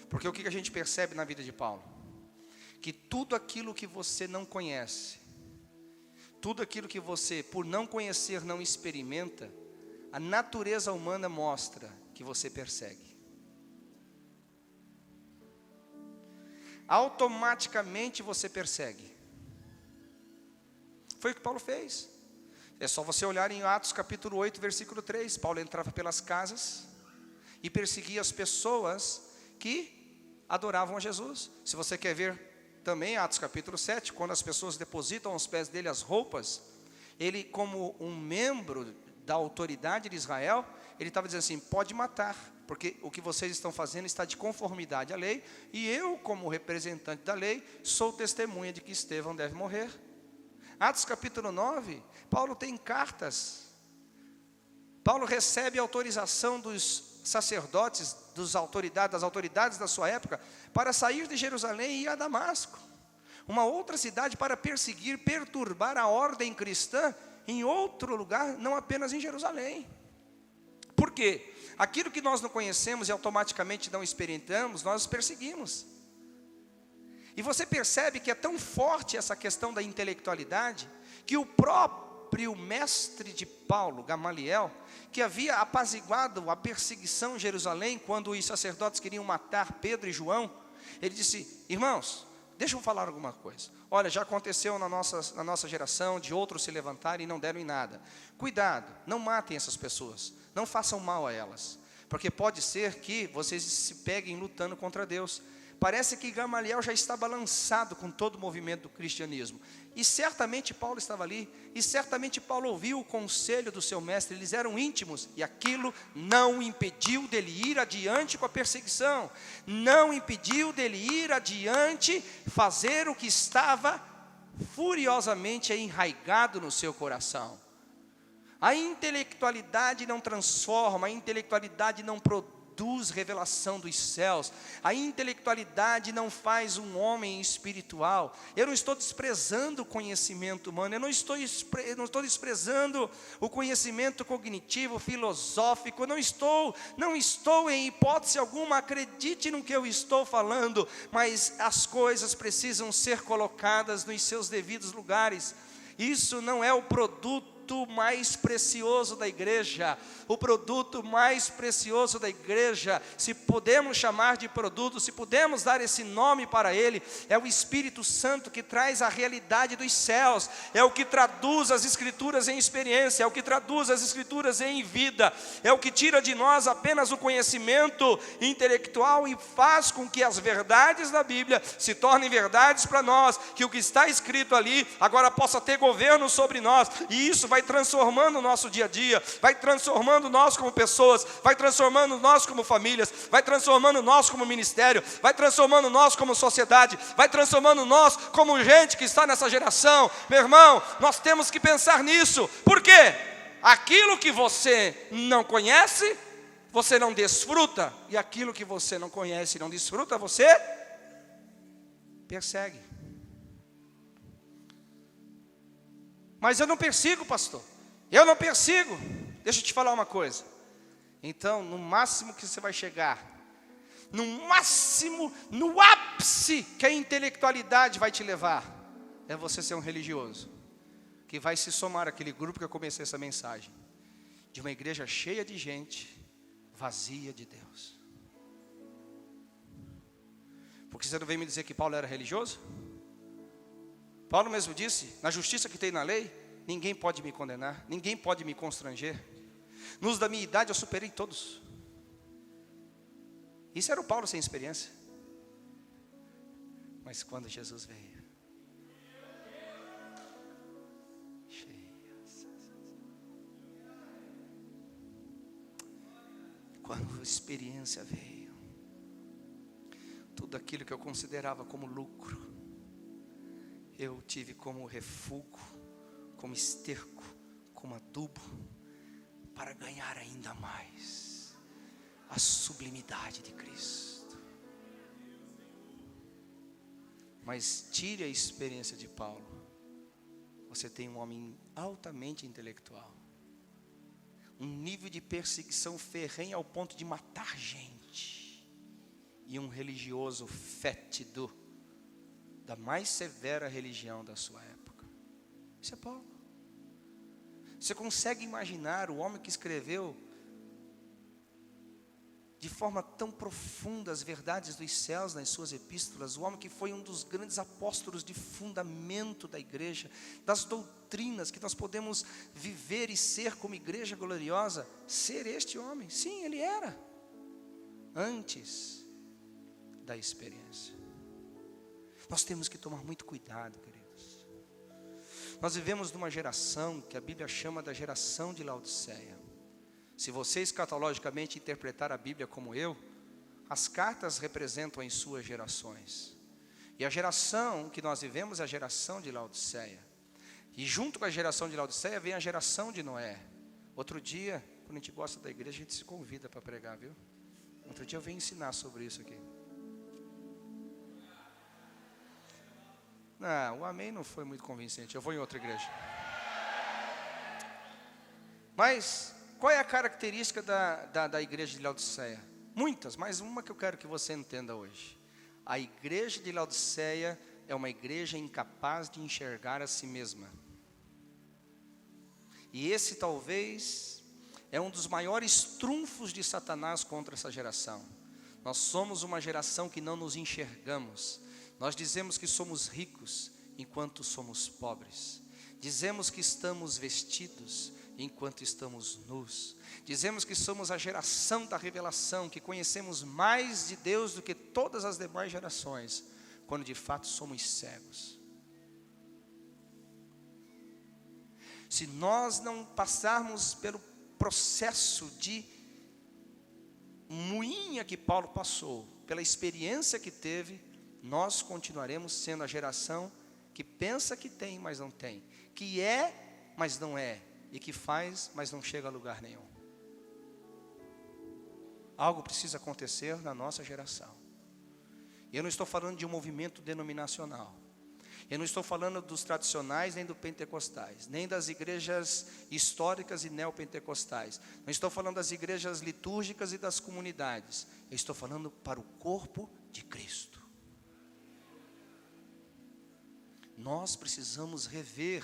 Speaker 1: Porque o que a gente percebe na vida de Paulo? Que tudo aquilo que você não conhece, tudo aquilo que você, por não conhecer, não experimenta, a natureza humana mostra que você persegue. Automaticamente você persegue. Foi o que Paulo fez. É só você olhar em Atos capítulo 8, versículo 3. Paulo entrava pelas casas e perseguia as pessoas que adoravam a Jesus. Se você quer ver também Atos capítulo 7, quando as pessoas depositam aos pés dele as roupas, ele, como um membro da autoridade de Israel, ele estava dizendo assim: pode matar, porque o que vocês estão fazendo está de conformidade à lei, e eu, como representante da lei, sou testemunha de que Estevão deve morrer. Atos capítulo 9, Paulo tem cartas. Paulo recebe autorização dos sacerdotes, das autoridades da sua época, para sair de Jerusalém e ir a Damasco, uma outra cidade, para perseguir, perturbar a ordem cristã em outro lugar, não apenas em Jerusalém. Por quê? Aquilo que nós não conhecemos e automaticamente não experimentamos, nós perseguimos. E você percebe que é tão forte essa questão da intelectualidade, que o próprio mestre de Paulo, Gamaliel, que havia apaziguado a perseguição em Jerusalém, quando os sacerdotes queriam matar Pedro e João, ele disse: irmãos, deixa eu falar alguma coisa. Olha, já aconteceu na nossa geração de outros se levantarem e não deram em nada. Cuidado, não matem essas pessoas, não façam mal a elas, porque pode ser que vocês se peguem lutando contra Deus. Parece que Gamaliel já estava lançado com todo o movimento do cristianismo. E certamente Paulo estava ali, e certamente Paulo ouviu o conselho do seu mestre, eles eram íntimos, e aquilo não impediu dele ir adiante com a perseguição, não impediu dele ir adiante, fazer o que estava furiosamente enraigado no seu coração. A intelectualidade não transforma, a intelectualidade não produz revelação dos céus, a intelectualidade não faz um homem espiritual. Eu não estou desprezando o conhecimento humano, eu não estou desprezando o conhecimento cognitivo, filosófico, não estou em hipótese alguma, acredite no que eu estou falando, mas as coisas precisam ser colocadas nos seus devidos lugares. Isso não é o produto mais precioso da igreja. O produto mais precioso da igreja, se podemos chamar de produto, se podemos dar esse nome para ele, é o Espírito Santo, que traz a realidade dos céus, é o que traduz as escrituras em experiência, é o que traduz as escrituras em vida, é o que tira de nós apenas o conhecimento intelectual e faz com que as verdades da Bíblia se tornem verdades para nós, que o que está escrito ali agora possa ter governo sobre nós, e isso vai transformando o nosso dia a dia, vai transformando nós como pessoas, vai transformando nós como famílias, vai transformando nós como ministério, vai transformando nós como sociedade, vai transformando nós como gente que está nessa geração. Meu irmão, nós temos que pensar nisso. Por quê? Aquilo que você não conhece, você não desfruta, e aquilo que você não conhece e não desfruta, você persegue. Mas eu não persigo, pastor. Eu não persigo. Deixa eu te falar uma coisa. Então, no máximo que você vai chegar, no máximo, no ápice que a intelectualidade vai te levar, é você ser um religioso, que vai se somar àquele grupo que eu comecei essa mensagem, de uma igreja cheia de gente, vazia de Deus. Porque você não vem me dizer que Paulo era religioso? Paulo mesmo disse: na justiça que tem na lei, ninguém pode me condenar, ninguém pode me constranger. Nos da minha idade eu superei todos. Isso era o Paulo sem experiência. Mas quando Jesus veio, quando a experiência veio, tudo aquilo que eu considerava como lucro, eu tive como refúgio, como esterco, como adubo, para ganhar ainda mais a sublimidade de Cristo. Mas tire a experiência de Paulo, você tem um homem altamente intelectual, um nível de perseguição ferrenha ao ponto de matar gente, e um religioso fétido da mais severa religião da sua época. Isso é Paulo. Você consegue imaginar o homem que escreveu de forma tão profunda as verdades dos céus nas suas epístolas, o homem que foi um dos grandes apóstolos de fundamento da igreja, das doutrinas que nós podemos viver e ser como igreja gloriosa, ser este homem? Sim, ele era, antes da experiência. Nós temos que tomar muito cuidado, queridos. Nós vivemos numa geração que a Bíblia chama da geração de Laodiceia. Se você escatologicamente interpretar a Bíblia como eu, as cartas representam as suas gerações. E a geração que nós vivemos é a geração de Laodiceia. E junto com a geração de Laodiceia vem a geração de Noé. Outro dia, quando a gente gosta da igreja, a gente se convida para pregar, viu? Outro dia eu venho ensinar sobre isso aqui. Não, o amém não foi muito convincente. Eu vou em outra igreja. Mas qual é a característica da igreja de Laodiceia? Muitas, mas uma que eu quero que você entenda hoje. A igreja de Laodiceia é uma igreja incapaz de enxergar a si mesma. E esse talvez é um dos maiores trunfos de Satanás contra essa geração. Nós somos uma geração que não nos enxergamos. Nós dizemos que somos ricos enquanto somos pobres. Dizemos que estamos vestidos enquanto estamos nus. Dizemos que somos a geração da revelação, que conhecemos mais de Deus do que todas as demais gerações, quando de fato somos cegos. Se nós não passarmos pelo processo de moinha que Paulo passou, pela experiência que teve, nós continuaremos sendo a geração que pensa que tem, mas não tem, que é, mas não é, e que faz, mas não chega a lugar nenhum. Algo precisa acontecer na nossa geração. E eu não estou falando de um movimento denominacional. Eu não estou falando dos tradicionais, nem dos pentecostais, nem das igrejas históricas e neopentecostais. Não estou falando das igrejas litúrgicas e das comunidades. Eu estou falando para o corpo de Cristo. Nós precisamos rever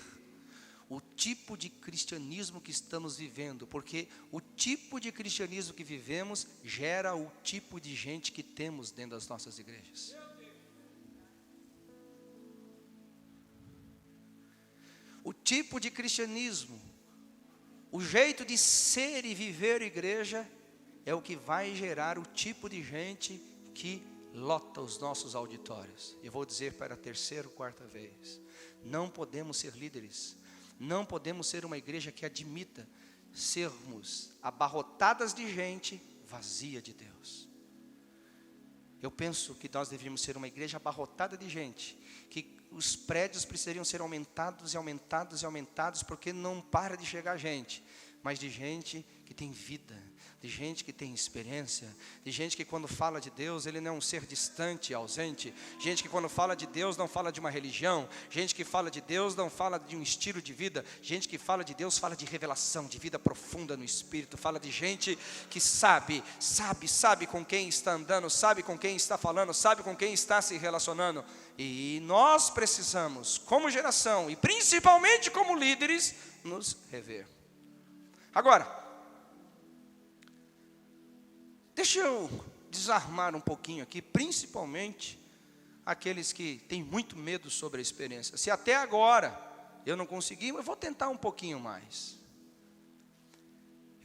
Speaker 1: o tipo de cristianismo que estamos vivendo, porque o tipo de cristianismo que vivemos gera o tipo de gente que temos dentro das nossas igrejas. O tipo de cristianismo, o jeito de ser e viver igreja, é o que vai gerar o tipo de gente que lota os nossos auditórios. Eu vou dizer para a terceira ou quarta vez: não podemos ser líderes, não podemos ser uma igreja que admita sermos abarrotadas de gente vazia de Deus. Eu penso que nós deveríamos ser uma igreja abarrotada de gente, que os prédios precisariam ser aumentados e aumentados e aumentados, porque não para de chegar gente, mas de gente que tem vida, de gente que tem experiência, de gente que quando fala de Deus, ele não é um ser distante, ausente, gente que quando fala de Deus não fala de uma religião, gente que fala de Deus não fala de um estilo de vida, gente que fala de Deus fala de revelação, de vida profunda no Espírito, fala de gente que sabe com quem está andando, sabe com quem está falando, sabe com quem está se relacionando. E nós precisamos, como geração e principalmente como líderes, nos rever. Agora, deixa eu desarmar um pouquinho aqui, principalmente aqueles que têm muito medo sobre a experiência. Se até agora eu não consegui, eu vou tentar um pouquinho mais.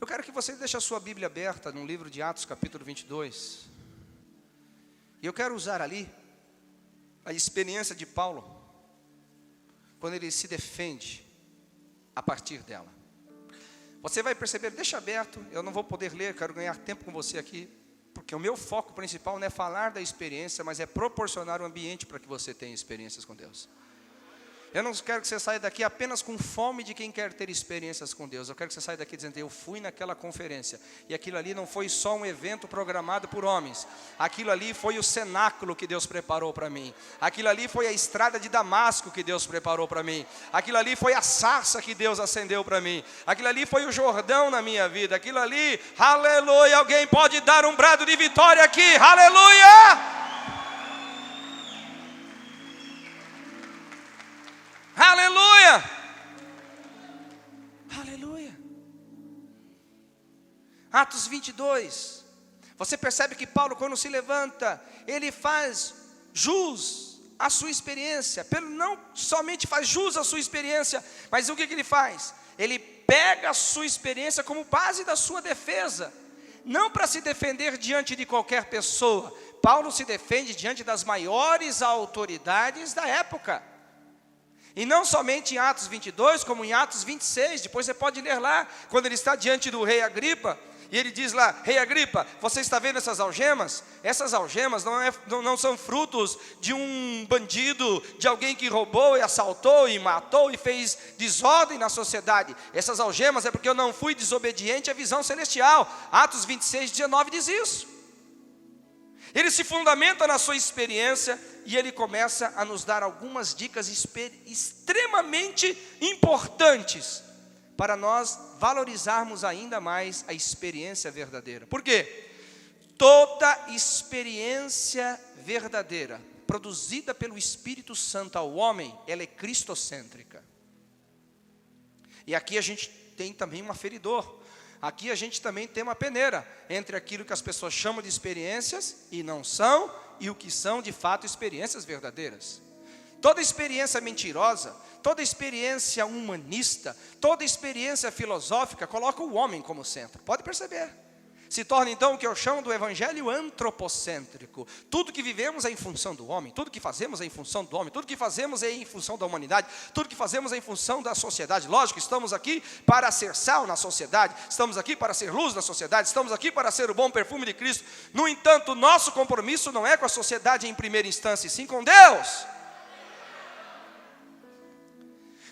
Speaker 1: Eu quero que você deixe a sua Bíblia aberta no livro de Atos, capítulo 22. E eu quero usar ali a experiência de Paulo, quando ele se defende a partir dela. Você vai perceber, deixa aberto, eu não vou poder ler, quero ganhar tempo com você aqui, porque o meu foco principal não é falar da experiência, mas é proporcionar o ambiente para que você tenha experiências com Deus. Eu não quero que você saia daqui apenas com fome de quem quer ter experiências com Deus. Eu quero que você saia daqui dizendo, eu fui naquela conferência. E aquilo ali não foi só um evento programado por homens. Aquilo ali foi o cenáculo que Deus preparou para mim. Aquilo ali foi a estrada de Damasco que Deus preparou para mim. Aquilo ali foi a sarça que Deus acendeu para mim. Aquilo ali foi o Jordão na minha vida. Aquilo ali, aleluia. Alguém pode dar um brado de vitória aqui, aleluia! Aleluia! Aleluia! Atos 22. Você percebe que Paulo, quando se levanta, ele faz jus à sua experiência. Não somente faz jus à sua experiência, mas o que ele faz? Ele pega a sua experiência como base da sua defesa. Não para se defender diante de qualquer pessoa. Paulo se defende diante das maiores autoridades da época. E não somente em Atos 22, como em Atos 26, depois você pode ler lá, quando ele está diante do rei Agripa, e ele diz lá, rei Agripa, você está vendo essas algemas? Essas algemas não são frutos de um bandido, de alguém que roubou e assaltou e matou e fez desordem na sociedade. Essas algemas é porque eu não fui desobediente à visão celestial. Atos 26, 19 diz isso. Ele se fundamenta na sua experiência e ele começa a nos dar algumas dicas extremamente importantes para nós valorizarmos ainda mais a experiência verdadeira. Por quê? Toda experiência verdadeira produzida pelo Espírito Santo ao homem, ela é cristocêntrica. E aqui a gente tem também um aferidor. Aqui a gente também tem uma peneira entre aquilo que as pessoas chamam de experiências e não são, e o que são de fato experiências verdadeiras. Toda experiência mentirosa, toda experiência humanista, toda experiência filosófica coloca o homem como centro. Pode perceber. Se torna então o que eu chamo do evangelho antropocêntrico. Tudo que vivemos é em função do homem, tudo que fazemos é em função do homem, tudo que fazemos é em função da humanidade, tudo que fazemos é em função da sociedade. Lógico, estamos aqui para ser sal na sociedade, estamos aqui para ser luz na sociedade, estamos aqui para ser o bom perfume de Cristo. No entanto, nosso compromisso não é com a sociedade em primeira instância, e sim com Deus.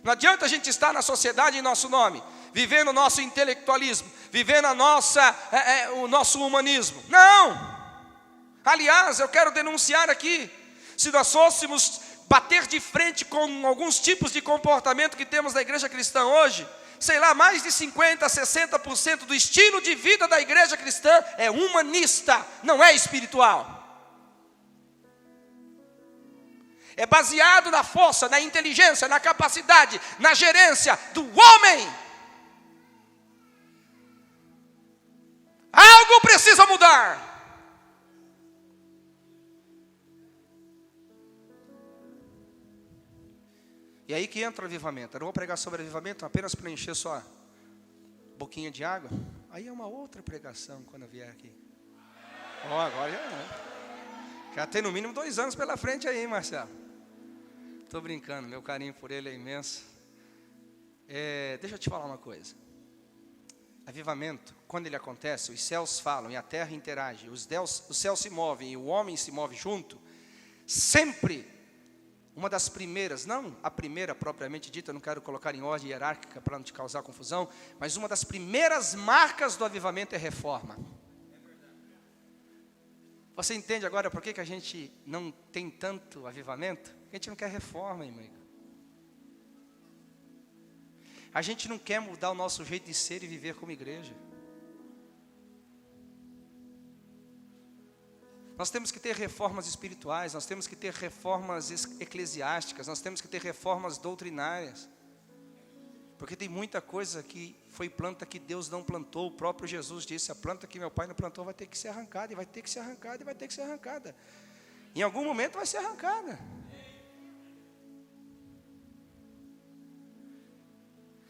Speaker 1: Não adianta a gente estar na sociedade em nosso nome, vivendo o nosso intelectualismo, vivendo o nosso humanismo. Não! Aliás, eu quero denunciar aqui, se nós fôssemos bater de frente com alguns tipos de comportamento que temos na igreja cristã hoje, sei lá, mais de 50%, 60% do estilo de vida da igreja cristã é humanista, não é espiritual. É baseado na força, na inteligência, na capacidade, na gerência do homem. Algo precisa mudar. E aí que entra o avivamento. Eu não vou pregar sobre avivamento apenas para encher sua boquinha de água. Aí é uma outra pregação quando eu vier aqui. Agora já tem no mínimo 2 anos pela frente aí, Marcelo. Estou brincando, meu carinho por ele é imenso. Deixa eu te falar uma coisa. Avivamento, quando ele acontece, os céus falam e a terra interage, os céus se movem e o homem se move junto. Sempre, uma das primeiras, não a primeira propriamente dita, eu não quero colocar em ordem hierárquica para não te causar confusão, mas uma das primeiras marcas do avivamento é reforma. Você entende agora por que a gente não tem tanto avivamento? Porque a gente não quer reforma, irmão. A gente não quer mudar o nosso jeito de ser e viver como igreja. Nós temos que ter reformas espirituais, nós temos que ter reformas eclesiásticas, nós temos que ter reformas doutrinárias. Porque tem muita coisa que foi planta que Deus não plantou. O próprio Jesus disse, a planta que meu pai não plantou vai ter que ser arrancada, e vai ter que ser arrancada, e vai ter que ser arrancada. Em algum momento vai ser arrancada.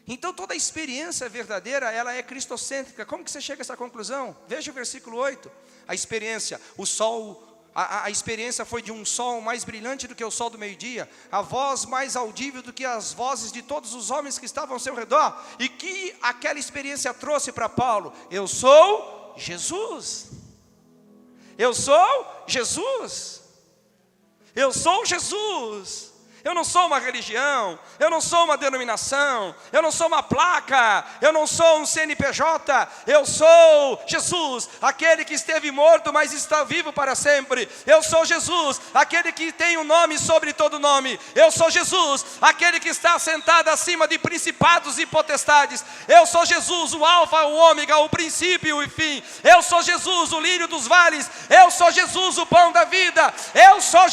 Speaker 1: Então toda a experiência verdadeira, ela é cristocêntrica. Como que você chega a essa conclusão? Veja o versículo 8. A experiência, o sol A experiência foi de um sol mais brilhante do que o sol do meio-dia, a voz mais audível do que as vozes de todos os homens que estavam ao seu redor. E que aquela experiência trouxe para Paulo? Eu sou Jesus. Eu sou Jesus. Eu sou Jesus. Eu não sou uma religião, eu não sou uma denominação, eu não sou uma placa, eu não sou um CNPJ, eu sou Jesus, aquele que esteve morto, mas está vivo para sempre. Eu sou Jesus, aquele que tem um nome sobre todo nome. Eu sou Jesus, aquele que está sentado acima de principados e potestades. Eu sou Jesus, o alfa, o ômega, o princípio e o fim. Eu sou Jesus, o lírio dos vales. Eu sou Jesus, o pão da vida. Eu sou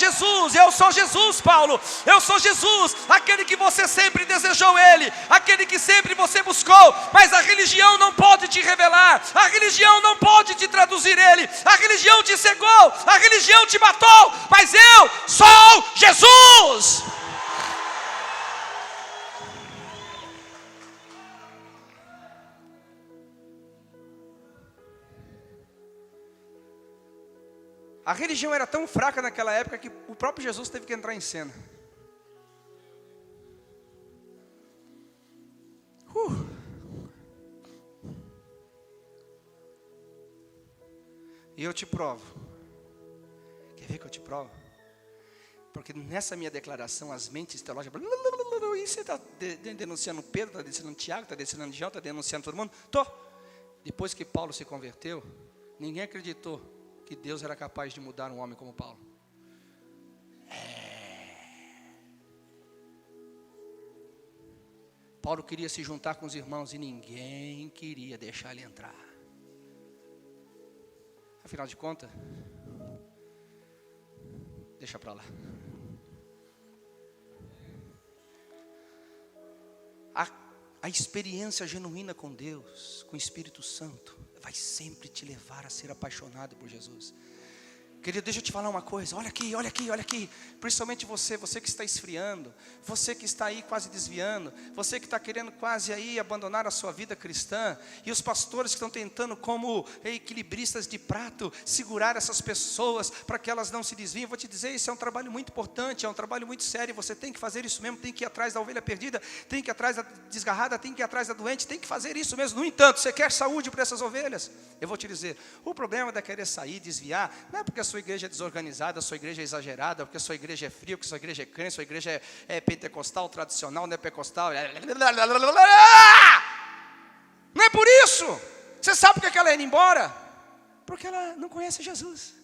Speaker 1: Jesus, Paulo. Eu sou Jesus, aquele que você sempre desejou Ele, aquele que sempre você buscou, mas a religião não pode te revelar, a religião não pode te traduzir Ele, a religião te cegou, a religião te matou, mas eu sou Jesus. A religião era tão fraca naquela época que o próprio Jesus teve que entrar em cena. E eu te provo. Quer ver que eu te provo? Porque nessa minha declaração, as mentes teológicas, e você está denunciando Pedro, está denunciando Tiago, está denunciando João, está denunciando todo mundo? Tô. Depois que Paulo se converteu, ninguém acreditou que Deus era capaz de mudar um homem como Paulo. Paulo queria se juntar com os irmãos e ninguém queria deixar ele entrar. Afinal de contas, deixa para lá. A experiência genuína com Deus, com o Espírito Santo, vai sempre te levar a ser apaixonado por Jesus. Querido, deixa eu te falar uma coisa, olha aqui, principalmente você que está esfriando, você que está aí quase desviando, você que está querendo quase aí abandonar a sua vida cristã, e os pastores que estão tentando como equilibristas de prato, segurar essas pessoas para que elas não se desviem. Eu vou te dizer, isso é um trabalho muito importante, é um trabalho muito sério, você tem que fazer isso mesmo, tem que ir atrás da ovelha perdida, tem que ir atrás da desgarrada, tem que ir atrás da doente, tem que fazer isso mesmo. No entanto, você quer saúde para essas ovelhas? Eu vou te dizer, o problema de querer sair, desviar, não é porque a sua igreja é desorganizada, a sua igreja é exagerada, porque a sua igreja é fria, porque a sua igreja é crente, a sua igreja é pentecostal, tradicional, não é pentecostal. Não é por isso. Você sabe por que ela ia embora? Porque ela não conhece Jesus.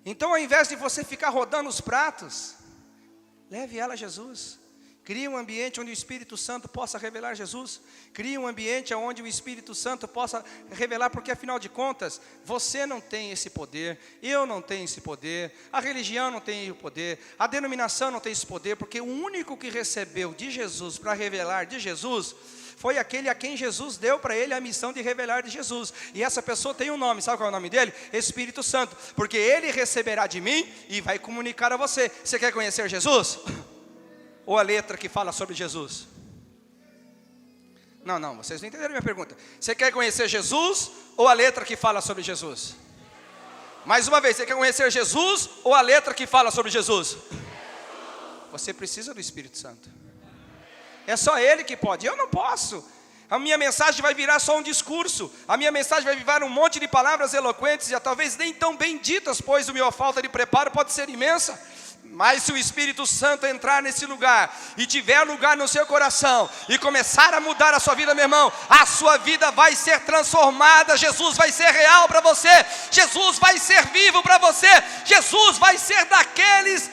Speaker 1: Então, ao invés de você ficar rodando os pratos, leve ela a Jesus. Crie um ambiente onde o Espírito Santo possa revelar Jesus. Crie um ambiente onde o Espírito Santo possa revelar, porque afinal de contas, você não tem esse poder, eu não tenho esse poder, a religião não tem o poder, a denominação não tem esse poder, porque o único que recebeu de Jesus para revelar de Jesus foi aquele a quem Jesus deu para ele a missão de revelar de Jesus. E essa pessoa tem um nome, sabe qual é o nome dele? Espírito Santo, porque ele receberá de mim e vai comunicar a você. Você quer conhecer Jesus? Ou a letra que fala sobre Jesus? Não, vocês não entenderam a minha pergunta. Você quer conhecer Jesus ou a letra que fala sobre Jesus? Mais uma vez, você quer conhecer Jesus ou a letra que fala sobre Jesus? Você precisa do Espírito Santo. É só Ele que pode, eu não posso. A minha mensagem vai virar só um discurso, a minha mensagem vai virar um monte de palavras eloquentes, e talvez nem tão bem ditas, pois a minha falta de preparo pode ser imensa. Mas se o Espírito Santo entrar nesse lugar, e tiver lugar no seu coração, e começar a mudar a sua vida, meu irmão, a sua vida vai ser transformada. Jesus vai ser real para você, Jesus vai ser vivo para você, Jesus vai ser daqueles,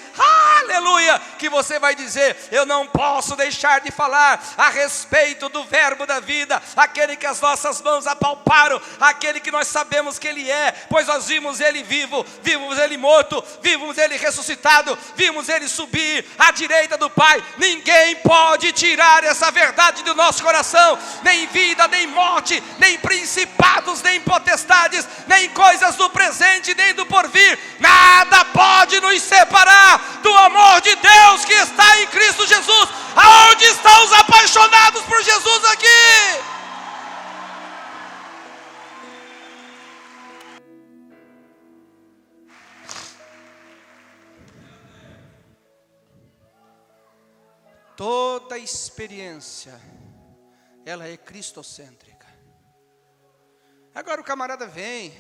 Speaker 1: aleluia, que você vai dizer: eu não posso deixar de falar a respeito do verbo da vida, aquele que as nossas mãos apalparam, aquele que nós sabemos que Ele é, pois nós vimos Ele vivo, vimos Ele morto, vimos Ele ressuscitado, vimos Ele subir à direita do Pai. Ninguém pode tirar essa verdade do nosso coração, nem vida, nem morte, nem principados, nem potestades, nem coisas do presente, nem do porvir, nada pode nos separar do amor de Deus que está em Cristo Jesus. Aonde estão os apaixonados por Jesus aqui? Toda experiência, ela é cristocêntrica. Agora o camarada vem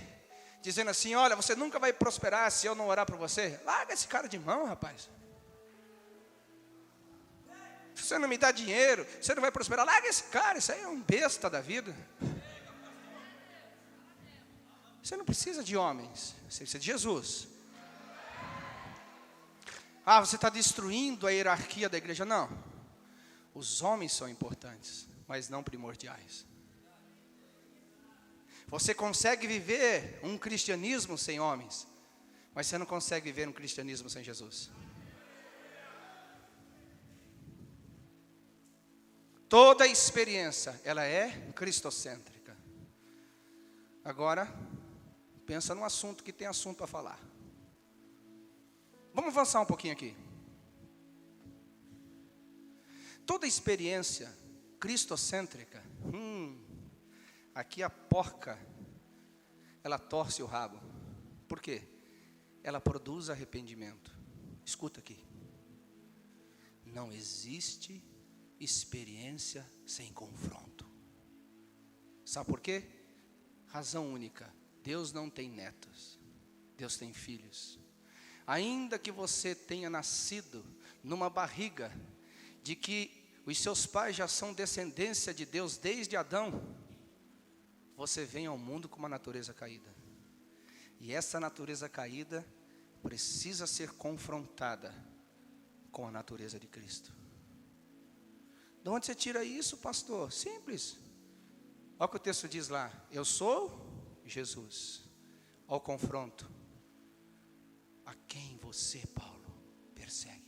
Speaker 1: dizendo assim: olha, você nunca vai prosperar se eu não orar por você. Larga esse cara de mão, rapaz. Se você não me dá dinheiro, você não vai prosperar. Larga esse cara, isso aí é um besta da vida. Você não precisa de homens, você precisa de Jesus. Ah, você está destruindo a hierarquia da igreja. Não, os homens são importantes, mas não primordiais. Você consegue viver um cristianismo sem homens, mas você não consegue viver um cristianismo sem Jesus. Toda experiência, ela é cristocêntrica. Agora, pensa num assunto que tem assunto para falar. Vamos avançar um pouquinho aqui. Toda experiência cristocêntrica, aqui a porca, ela torce o rabo. Por quê? Ela produz arrependimento. Escuta aqui. Não existe experiência sem confronto. Sabe por quê? Razão única: Deus não tem netos, Deus tem filhos. Ainda que você tenha nascido numa barriga de que os seus pais já são descendência de Deus desde Adão, você vem ao mundo com uma natureza caída. E essa natureza caída precisa ser confrontada com a natureza de Cristo. De onde você tira isso, pastor? Simples. Olha o que o texto diz lá: eu sou Jesus. Olha o confronto: a quem você, Paulo, persegue?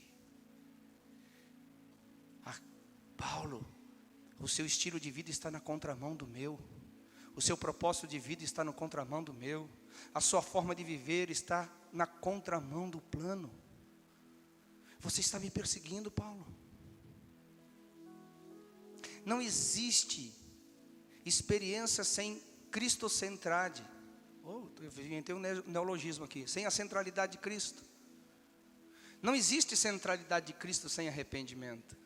Speaker 1: Paulo, o seu estilo de vida está na contramão do meu. O seu propósito de vida está na contramão do meu. A sua forma de viver está na contramão do plano. Você está me perseguindo, Paulo. Não existe experiência sem cristocentridade. Eu inventei um neologismo aqui. Sem a centralidade de Cristo. Não existe centralidade de Cristo sem arrependimento.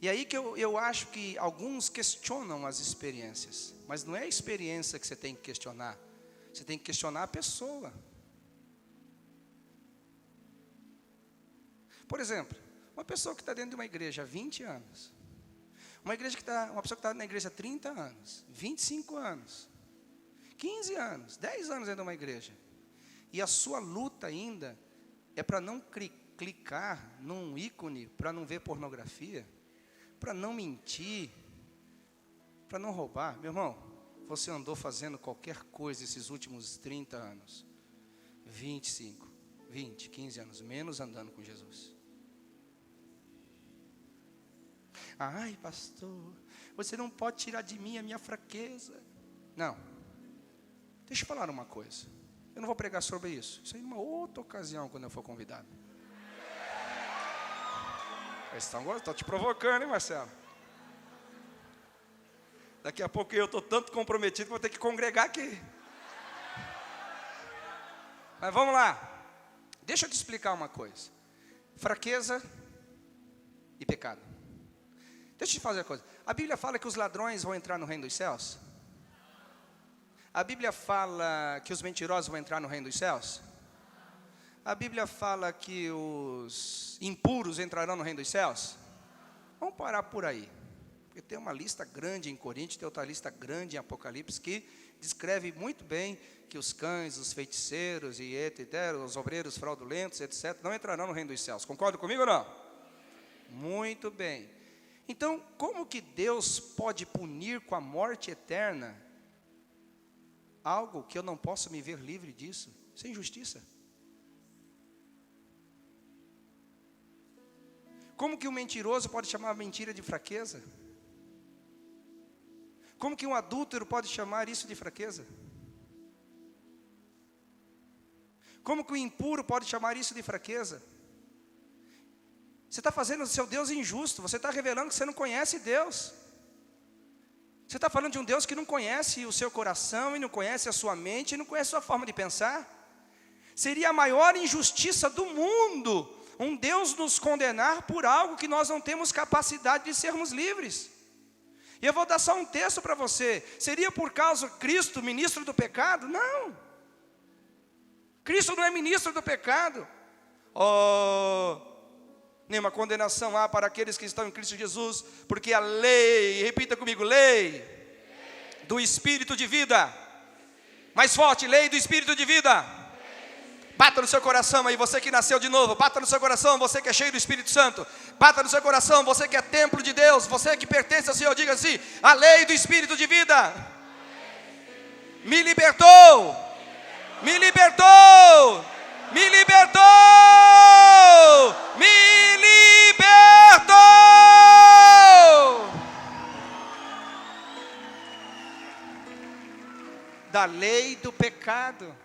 Speaker 1: E aí que eu acho que alguns questionam as experiências. Mas não é a experiência que você tem que questionar. Você tem que questionar a pessoa. Por exemplo, uma pessoa que está dentro de uma igreja há 20 anos. Uma pessoa que está na igreja há 30 anos, 25 anos, 15 anos, 10 anos dentro de uma igreja. E a sua luta ainda é para não clicar num ícone, para não ver pornografia, para não mentir, para não roubar. Meu irmão, você andou fazendo qualquer coisa esses últimos 30 anos, 25, 20, 15 anos, menos andando com Jesus. Ai, pastor, você não pode tirar de mim a minha fraqueza. Não. Deixa eu falar uma coisa. Eu não vou pregar sobre isso. Isso aí numa outra ocasião, quando eu for convidado. Estão te provocando, hein, Marcelo? Daqui a pouco eu estou tanto comprometido que vou ter que congregar aqui. Mas vamos lá. Deixa eu te explicar uma coisa. Fraqueza e pecado. Deixa eu te fazer uma coisa. A Bíblia fala que os ladrões vão entrar no reino dos céus? A Bíblia fala que os mentirosos vão entrar no reino dos céus? A Bíblia fala que os impuros entrarão no reino dos céus? Vamos parar por aí. Porque tem uma lista grande em Coríntios, tem outra lista grande em Apocalipse, que descreve muito bem que os cães, os feiticeiros, e etc., os obreiros fraudulentos, etc., não entrarão no reino dos céus. Concorda comigo ou não? Muito bem. Então, como que Deus pode punir com a morte eterna algo que eu não posso me ver livre disso? Isso é injustiça. Como que um mentiroso pode chamar a mentira de fraqueza? Como que um adúltero pode chamar isso de fraqueza? Como que o impuro pode chamar isso de fraqueza? Você está fazendo o seu Deus injusto. Você está revelando que você não conhece Deus. Você está falando de um Deus que não conhece o seu coração, e não conhece a sua mente, e não conhece a sua forma de pensar. Seria a maior injustiça do mundo um Deus nos condenar por algo que nós não temos capacidade de sermos livres. E eu vou dar só um texto para você. Seria por causa de Cristo ministro do pecado? Não. Cristo não é ministro do pecado. Nenhuma condenação há para aqueles que estão em Cristo Jesus, porque a lei, repita comigo, lei do Espírito de vida. Mais forte, lei do Espírito de vida. Bata no seu coração aí, você que nasceu de novo. Bata no seu coração, você que é cheio do Espírito Santo. Bata no seu coração, você que é templo de Deus. Você que pertence ao Senhor, diga assim: a lei do Espírito de vida me libertou, me libertou, me libertou, me libertou da lei do pecado.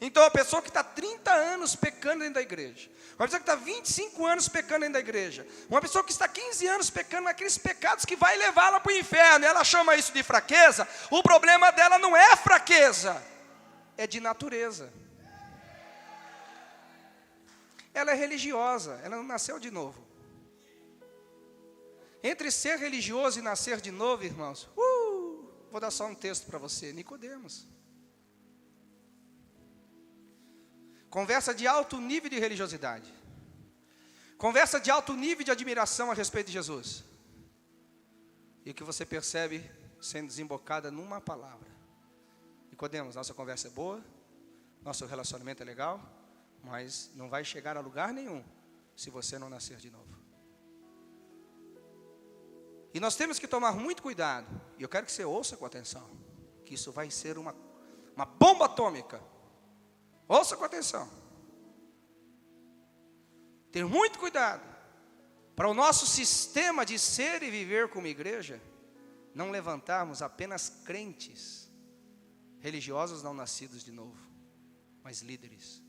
Speaker 1: Então a pessoa que está 30 anos pecando dentro da igreja, uma pessoa que está 25 anos pecando dentro da igreja, uma pessoa que está 15 anos pecando naqueles pecados que vai levá-la para o inferno, ela chama isso de fraqueza. O problema dela não é fraqueza, é de natureza. Ela é religiosa, ela não nasceu de novo. Entre ser religioso e nascer de novo, irmãos, vou dar só um texto para você, Nicodemos. Conversa de alto nível de religiosidade. Conversa de alto nível de admiração a respeito de Jesus. E o que você percebe sendo desembocada numa palavra. Nicodemos, nossa conversa é boa, nosso relacionamento é legal, mas não vai chegar a lugar nenhum se você não nascer de novo. E nós temos que tomar muito cuidado, e eu quero que você ouça com atenção, que isso vai ser uma bomba atômica. Ouça com atenção. Ter muito cuidado para o nosso sistema de ser e viver como igreja não levantarmos apenas crentes, religiosos não nascidos de novo, mas líderes.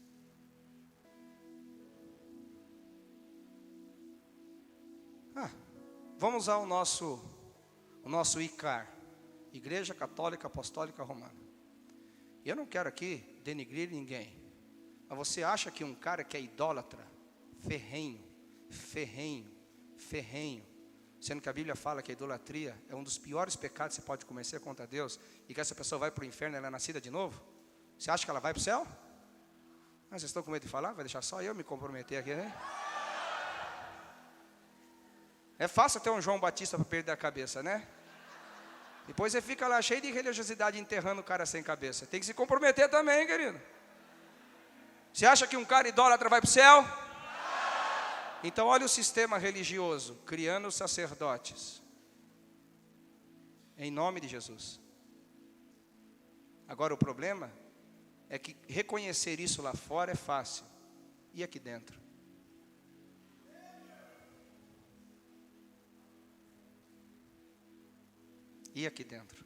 Speaker 1: Vamos usar o nosso ICAR, Igreja Católica Apostólica Romana. Eu não quero aqui denigrir ninguém, mas você acha que um cara que é idólatra, ferrenho, sendo que a Bíblia fala que a idolatria é um dos piores pecados que você pode cometer contra Deus, e que essa pessoa vai para o inferno e ela é nascida de novo? Você acha que ela vai para o céu? Vocês estão com medo de falar? Vai deixar só eu me comprometer aqui, né? É fácil ter um João Batista para perder a cabeça, né? Depois você fica lá cheio de religiosidade enterrando o cara sem cabeça. Tem que se comprometer também, querido. Você acha que um cara idólatra vai para o céu? Então olha o sistema religioso, criando sacerdotes. Em nome de Jesus. Agora o problema é que reconhecer isso lá fora é fácil. E aqui dentro? E aqui dentro?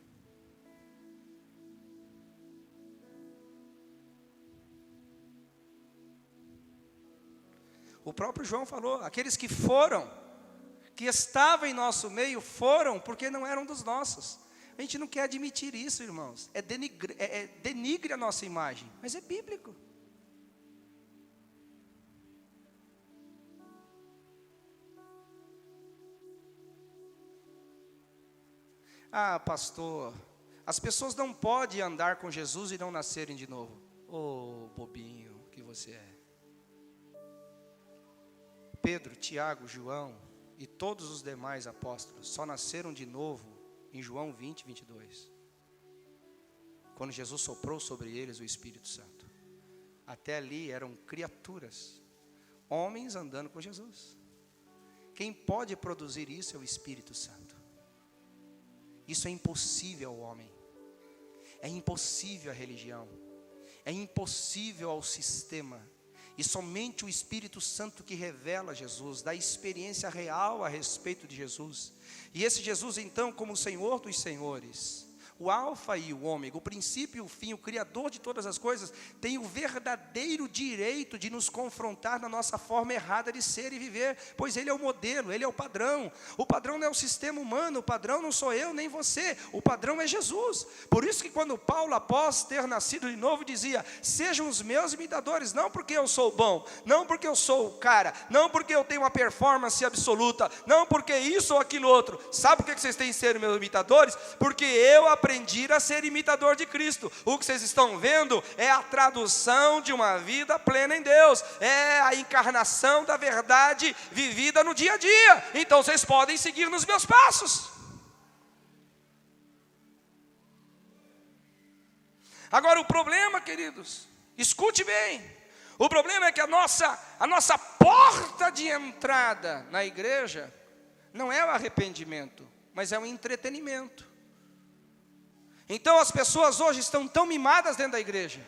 Speaker 1: O próprio João falou, aqueles que foram, que estavam em nosso meio, foram porque não eram dos nossos. A gente não quer admitir isso, irmãos. Denigre a nossa imagem, mas é bíblico. Ah, pastor, as pessoas não podem andar com Jesus e não nascerem de novo. Oh, bobinho que você é. Pedro, Tiago, João e todos os demais apóstolos só nasceram de novo em João 20, 22. Quando Jesus soprou sobre eles o Espírito Santo. Até ali eram criaturas. Homens andando com Jesus. Quem pode produzir isso é o Espírito Santo. Isso é impossível ao homem. É impossível à religião. É impossível ao sistema. E somente o Espírito Santo que revela Jesus, dá experiência real a respeito de Jesus. E esse Jesus então, como o Senhor dos Senhores, o alfa e o ômega, o princípio e o fim, o Criador de todas as coisas, tem o verdadeiro direito de nos confrontar na nossa forma errada de ser e viver, pois Ele é o modelo, Ele é o padrão. O padrão não é o sistema humano, o padrão não sou eu nem você, o padrão é Jesus. Por isso que quando Paulo, após ter nascido de novo, dizia: sejam os meus imitadores, não porque eu sou bom, não porque eu sou o cara, não porque eu tenho uma performance absoluta, não porque isso ou aquilo outro. Sabe por que vocês têm que ser meus imitadores? Porque eu aprendi a ser imitador de Cristo. O que vocês estão vendo é a tradução de uma vida plena em Deus, é a encarnação da verdade vivida no dia a dia. Então vocês podem seguir nos meus passos. Agora o problema, queridos, escute bem, o problema é que a nossa porta de entrada na igreja não é o arrependimento, mas é o entretenimento. Então as pessoas hoje estão tão mimadas dentro da igreja,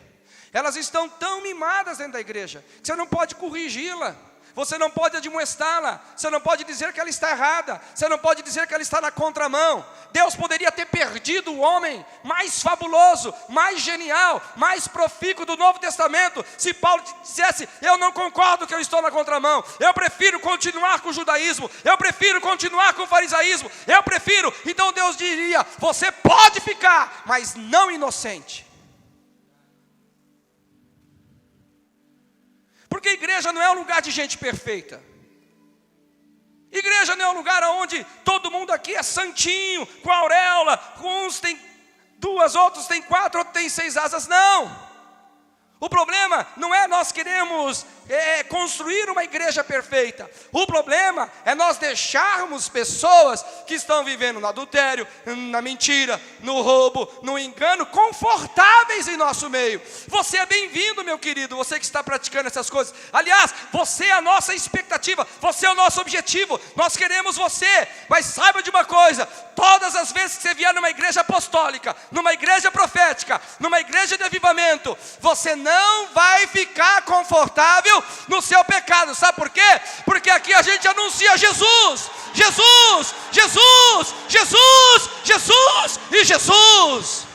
Speaker 1: elas estão tão mimadas dentro da igreja, que você não pode corrigi-la, você não pode admoestá-la, você não pode dizer que ela está errada, você não pode dizer que ela está na contramão. Deus poderia ter perdido o homem mais fabuloso, mais genial, mais profícuo do Novo Testamento, se Paulo dissesse: eu não concordo que eu estou na contramão, eu prefiro continuar com o judaísmo, eu prefiro continuar com o farisaísmo, eu prefiro. Então Deus diria: você pode ficar, mas não inocente. Porque igreja não é um lugar de gente perfeita. Igreja não é um lugar onde todo mundo aqui é santinho, com auréola, uns tem 2, outros tem 4, outros tem 6 asas. Não. O problema não é nós queremos construir uma igreja perfeita. O problema é nós deixarmos pessoas que estão vivendo no adultério, na mentira, no roubo, no engano, confortáveis em nosso meio. Você é bem-vindo, meu querido, você que está praticando essas coisas. Aliás, você é a nossa expectativa, você é o nosso objetivo, nós queremos você. Mas saiba de uma coisa: todas as vezes que você vier numa igreja apostólica, numa igreja profética, numa igreja de avivamento, você não vai ficar confortável no seu pecado. Sabe por quê? Porque aqui a gente anuncia Jesus, Jesus, Jesus, Jesus, Jesus e Jesus.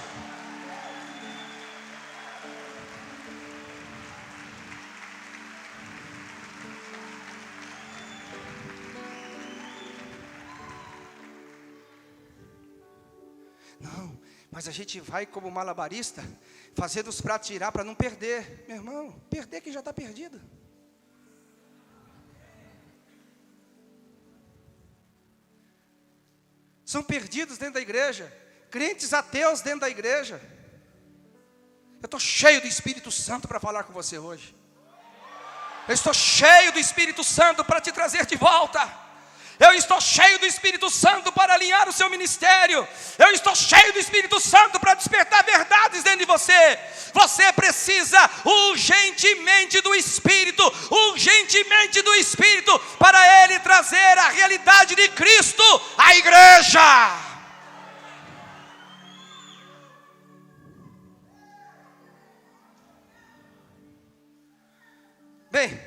Speaker 1: Não, mas a gente vai como malabarista, fazendo os pratos girar para não perder. Meu irmão, perder quem já está perdido. São perdidos dentro da igreja, crentes ateus dentro da igreja. Eu estou cheio do Espírito Santo para falar com você hoje. Eu estou cheio do Espírito Santo para te trazer de volta. Eu estou cheio do Espírito Santo para alinhar o seu ministério. Eu estou cheio do Espírito Santo para despertar verdades dentro de você. Você precisa urgentemente do Espírito, urgentemente do Espírito, para Ele trazer a realidade de Cristo à igreja. Bem,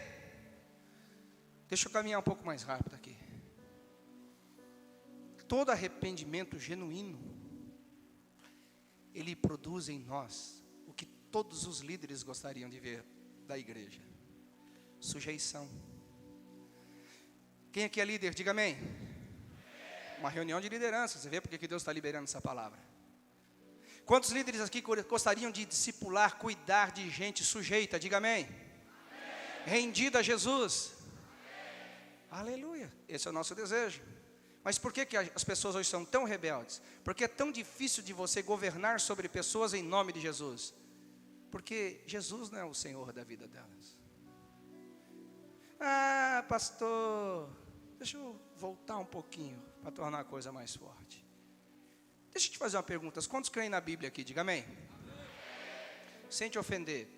Speaker 1: deixa eu caminhar um pouco mais rápido aqui. Todo arrependimento genuíno, ele produz em nós o que todos os líderes gostariam de ver da igreja: sujeição. Quem aqui é líder? Diga amém. Uma reunião de liderança, você vê porque que Deus está liberando essa palavra. Quantos líderes aqui gostariam de discipular, cuidar de gente sujeita? Diga amém. Rendida a Jesus. Aleluia, esse é o nosso desejo. Mas por que as pessoas hoje são tão rebeldes? Porque é tão difícil de você governar sobre pessoas em nome de Jesus. Porque Jesus não é o Senhor da vida delas. Ah, pastor, deixa eu voltar um pouquinho para tornar a coisa mais forte. Deixa eu te fazer uma pergunta: quantos creem na Bíblia aqui? Diga amém. Sem te ofender,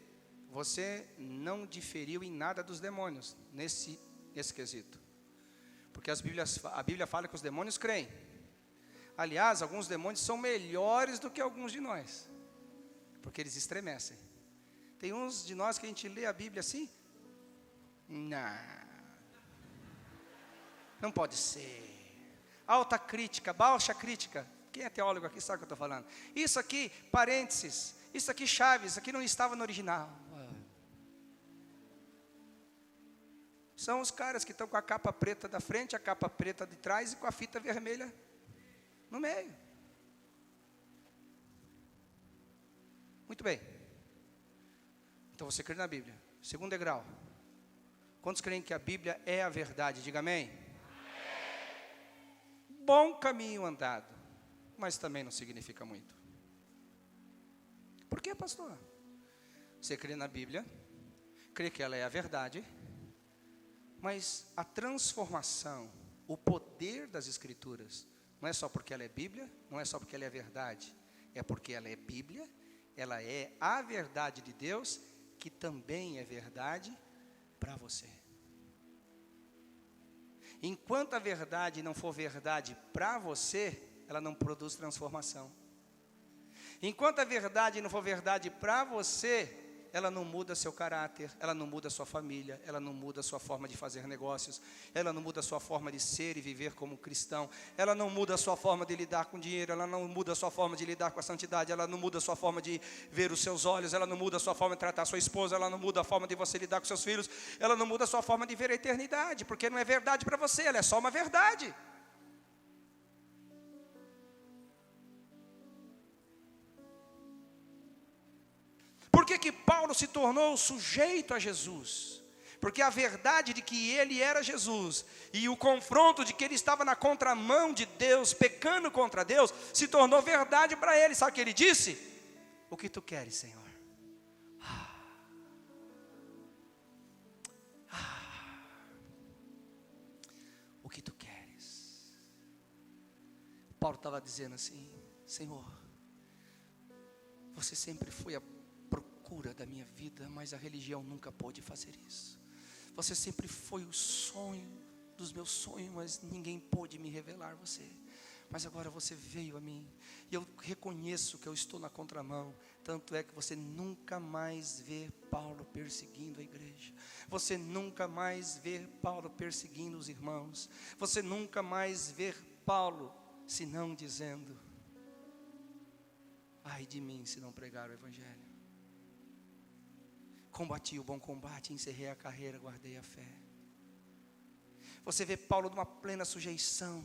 Speaker 1: você não diferiu em nada dos demônios nesse quesito. Porque a Bíblia fala que os demônios creem. Aliás, alguns demônios são melhores do que alguns de nós, porque eles estremecem. Tem uns de nós que a gente lê a Bíblia assim, não pode ser. Alta crítica, baixa crítica. Quem é teólogo aqui sabe o que eu estou falando. Isso aqui, parênteses, isso aqui chaves, isso aqui não estava no original. São os caras que estão com a capa preta da frente, a capa preta de trás e com a fita vermelha no meio. Muito bem. Então você crê na Bíblia. Segundo degrau. Quantos creem que a Bíblia é a verdade? Diga amém. Bom caminho andado, mas também não significa muito. Por quê, pastor? Você crê na Bíblia, crê que ela é a verdade, mas a transformação, o poder das Escrituras, não é só porque ela é Bíblia, não é só porque ela é verdade, é porque ela é Bíblia, ela é a verdade de Deus, que também é verdade para você. Enquanto a verdade não for verdade para você, ela não produz transformação. Enquanto a verdade não for verdade para você, ela não muda seu caráter, ela não muda sua família, ela não muda sua forma de fazer negócios, ela não muda sua forma de ser e viver como cristão, ela não muda a sua forma de lidar com dinheiro, ela não muda a sua forma de lidar com a santidade, ela não muda a sua forma de ver os seus olhos, ela não muda a sua forma de tratar a sua esposa, ela não muda a forma de você lidar com seus filhos, ela não muda a sua forma de ver a eternidade, porque não é verdade para você, ela é só uma verdade. Por que Paulo se tornou sujeito a Jesus? Porque a verdade de que ele era Jesus e o confronto de que ele estava na contramão de Deus, pecando contra Deus, se tornou verdade para ele. Sabe o que ele disse? O que tu queres, Senhor? O que tu queres? Paulo estava dizendo assim: Senhor, você sempre foi a da minha vida, mas a religião nunca pôde fazer isso. Você sempre foi o sonho dos meus sonhos, mas ninguém pôde me revelar você. Mas agora você veio a mim, e eu reconheço que eu estou na contramão. Tanto é que você nunca mais vê Paulo perseguindo a igreja. Você nunca mais vê Paulo perseguindo os irmãos. Você nunca mais vê Paulo, senão dizendo: ai de mim se não pregar o evangelho. Combati o bom combate, encerrei a carreira, guardei a fé. Você vê Paulo numa plena sujeição.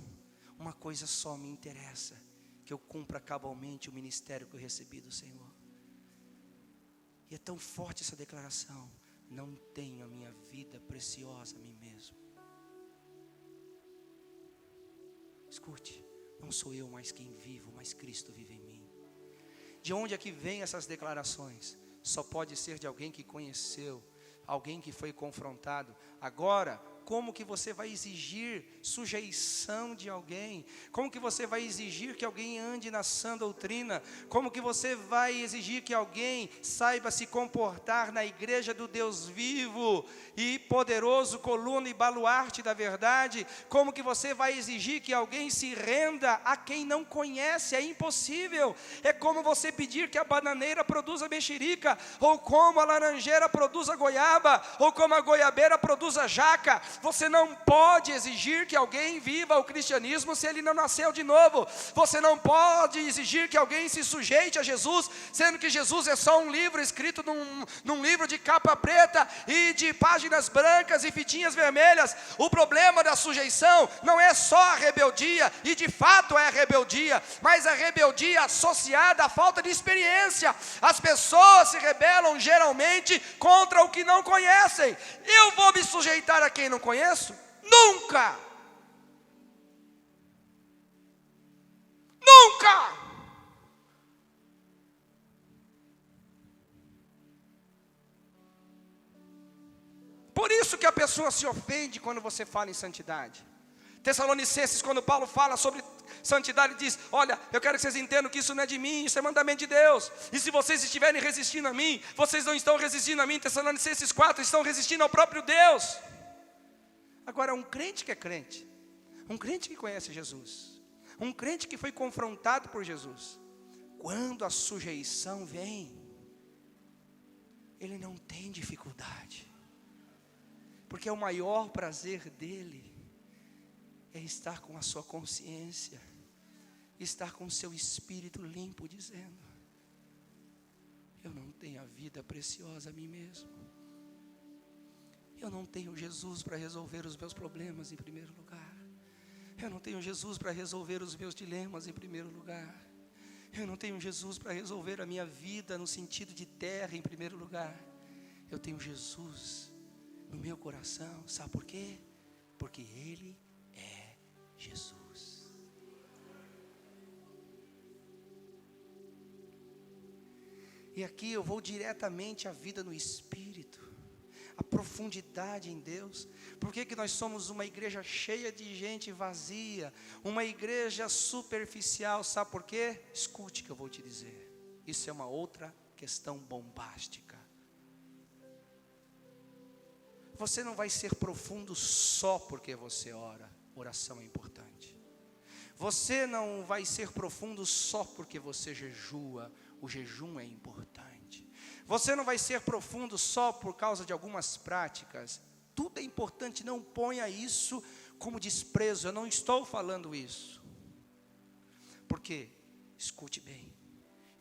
Speaker 1: Uma coisa só me interessa, que eu cumpra cabalmente o ministério que eu recebi do Senhor. E é tão forte essa declaração: não tenho a minha vida preciosa a mim mesmo. Escute, não sou eu mais quem vivo, mas Cristo vive em mim. De onde é que vem essas declarações? Só pode ser de alguém que conheceu, alguém que foi confrontado. Agora, como que você vai exigir sujeição de alguém? Como que você vai exigir que alguém ande na sã doutrina? Como que você vai exigir que alguém saiba se comportar na igreja do Deus vivo e poderoso, coluna e baluarte da verdade? Como que você vai exigir que alguém se renda a quem não conhece? É impossível. É como você pedir que a bananeira produza mexerica, ou como a laranjeira produza goiaba, ou como a goiabeira produza jaca. Você não pode exigir que alguém viva o cristianismo se ele não nasceu de novo. Você não pode exigir que alguém se sujeite a Jesus, sendo que Jesus é só um livro escrito num livro de capa preta e de páginas brancas e fitinhas vermelhas. O problema da sujeição não é só a rebeldia, e de fato é a rebeldia, mas a rebeldia associada à falta de experiência. As pessoas se rebelam geralmente contra o que não conhecem. Eu vou me sujeitar a quem não conheço? Nunca! Nunca! Por isso que a pessoa se ofende quando você fala em santidade. Tessalonicenses, quando Paulo fala sobre Santidade diz: olha, eu quero que vocês entendam que isso não é de mim, isso é mandamento de Deus. E se vocês estiverem resistindo a mim, vocês não estão resistindo a mim. Tessalonicenses 4, estão resistindo ao próprio Deus. Agora, um crente que é crente, um crente que conhece Jesus, um crente que foi confrontado por Jesus, quando a sujeição vem, ele não tem dificuldade, porque o maior prazer dele é estar com a sua consciência, estar com o seu espírito limpo, dizendo: eu não tenho a vida preciosa a mim mesmo, eu não tenho Jesus para resolver os meus problemas em primeiro lugar, eu não tenho Jesus para resolver os meus dilemas em primeiro lugar, eu não tenho Jesus para resolver a minha vida no sentido de terra em primeiro lugar, eu tenho Jesus no meu coração. Sabe por quê? Porque Ele é Jesus. E aqui eu vou diretamente à vida no Espírito, a profundidade em Deus. Por que nós somos uma igreja cheia de gente vazia, uma igreja superficial? Sabe por quê? Escute o que eu vou te dizer. Isso é uma outra questão bombástica. Você não vai ser profundo só porque você ora. Oração é importante. Você não vai ser profundo só porque você jejua. O jejum é importante. Você não vai ser profundo só por causa de algumas práticas. Tudo é importante, não ponha isso como desprezo. Eu não estou falando isso. Porque, escute bem,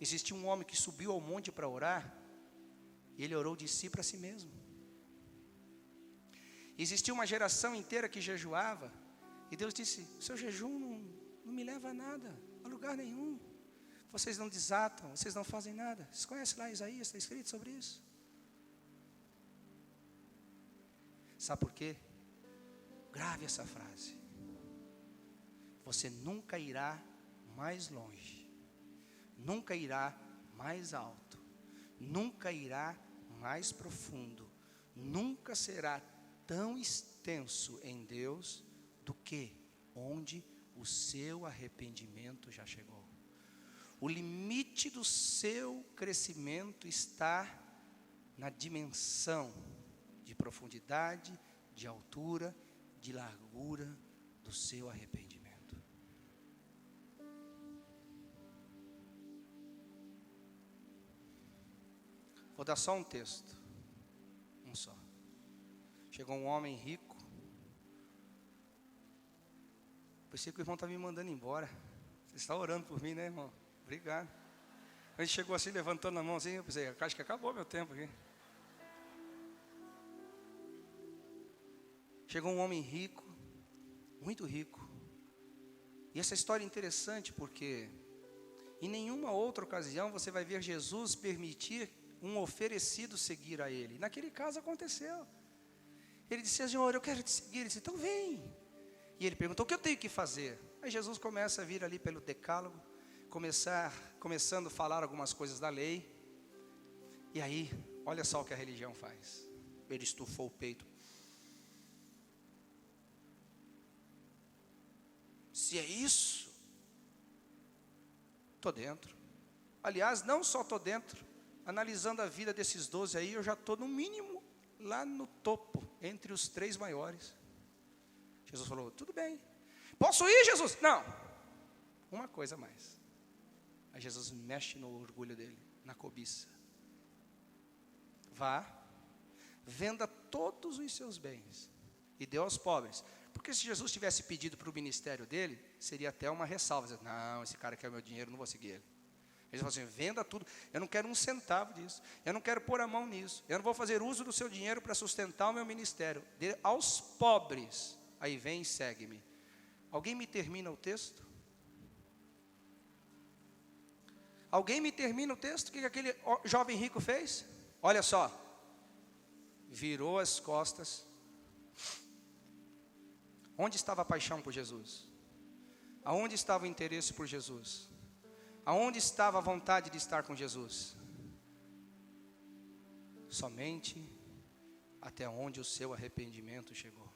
Speaker 1: existiu um homem que subiu ao monte para orar, e ele orou de si para si mesmo. Existiu uma geração inteira que jejuava, e Deus disse: seu jejum não me leva a nada, a lugar nenhum. Vocês não desatam, vocês não fazem nada. Vocês conhecem lá Isaías, está escrito sobre isso. Sabe por quê? Grave essa frase. Você nunca irá mais longe, nunca irá mais alto, nunca irá mais profundo, nunca será tão extenso em Deus do que onde o seu arrependimento já chegou. O limite do seu crescimento está na dimensão de profundidade, de altura, de largura do seu arrependimento. Vou dar só um texto, um só. Chegou um homem rico. Pensei que o irmão está me mandando embora. Você está orando por mim, né, irmão? Obrigado. A gente chegou assim, levantando a mão assim, eu pensei: acho que acabou meu tempo aqui. Chegou um homem rico, muito rico. E essa história é interessante porque em nenhuma outra ocasião você vai ver Jesus permitir um oferecido seguir a Ele. Naquele caso aconteceu. Ele disse: Senhor, eu quero te seguir. Ele disse: então vem. E ele perguntou: o que eu tenho que fazer? Aí Jesus começa a vir ali pelo decálogo, começando a falar algumas coisas da lei. E aí, olha só o que a religião faz. Ele estufou o peito. Se é isso, estou dentro. Aliás, não só estou dentro, analisando a vida desses 12 aí, eu já estou no mínimo lá no topo, entre os 3 maiores. Jesus falou: tudo bem. Posso ir, Jesus? Não. Uma coisa a mais. Aí Jesus mexe no orgulho dele, na cobiça. Vá, venda todos os seus bens e dê aos pobres. Porque se Jesus tivesse pedido para o ministério dele, seria até uma ressalva. Não, esse cara quer o meu dinheiro, não vou seguir ele. Ele falou assim: venda tudo, eu não quero um centavo disso, eu não quero pôr a mão nisso, eu não vou fazer uso do seu dinheiro para sustentar o meu ministério. Dê aos pobres, aí vem e segue-me. Alguém me termina o texto? Alguém me termina o texto? O que aquele jovem rico fez? Olha só, virou as costas. Onde estava a paixão por Jesus? Aonde estava o interesse por Jesus? Aonde estava a vontade de estar com Jesus? Somente até onde o seu arrependimento chegou.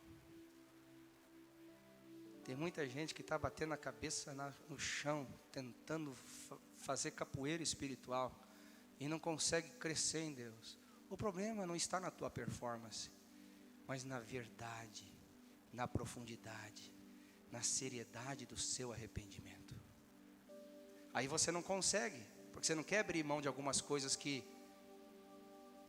Speaker 1: Tem muita gente que está batendo a cabeça no chão, tentando fazer capoeira espiritual e não consegue crescer em Deus. O problema não está na tua performance, mas na verdade, na profundidade, na seriedade do seu arrependimento. Aí você não consegue, porque você não quer abrir mão de algumas coisas que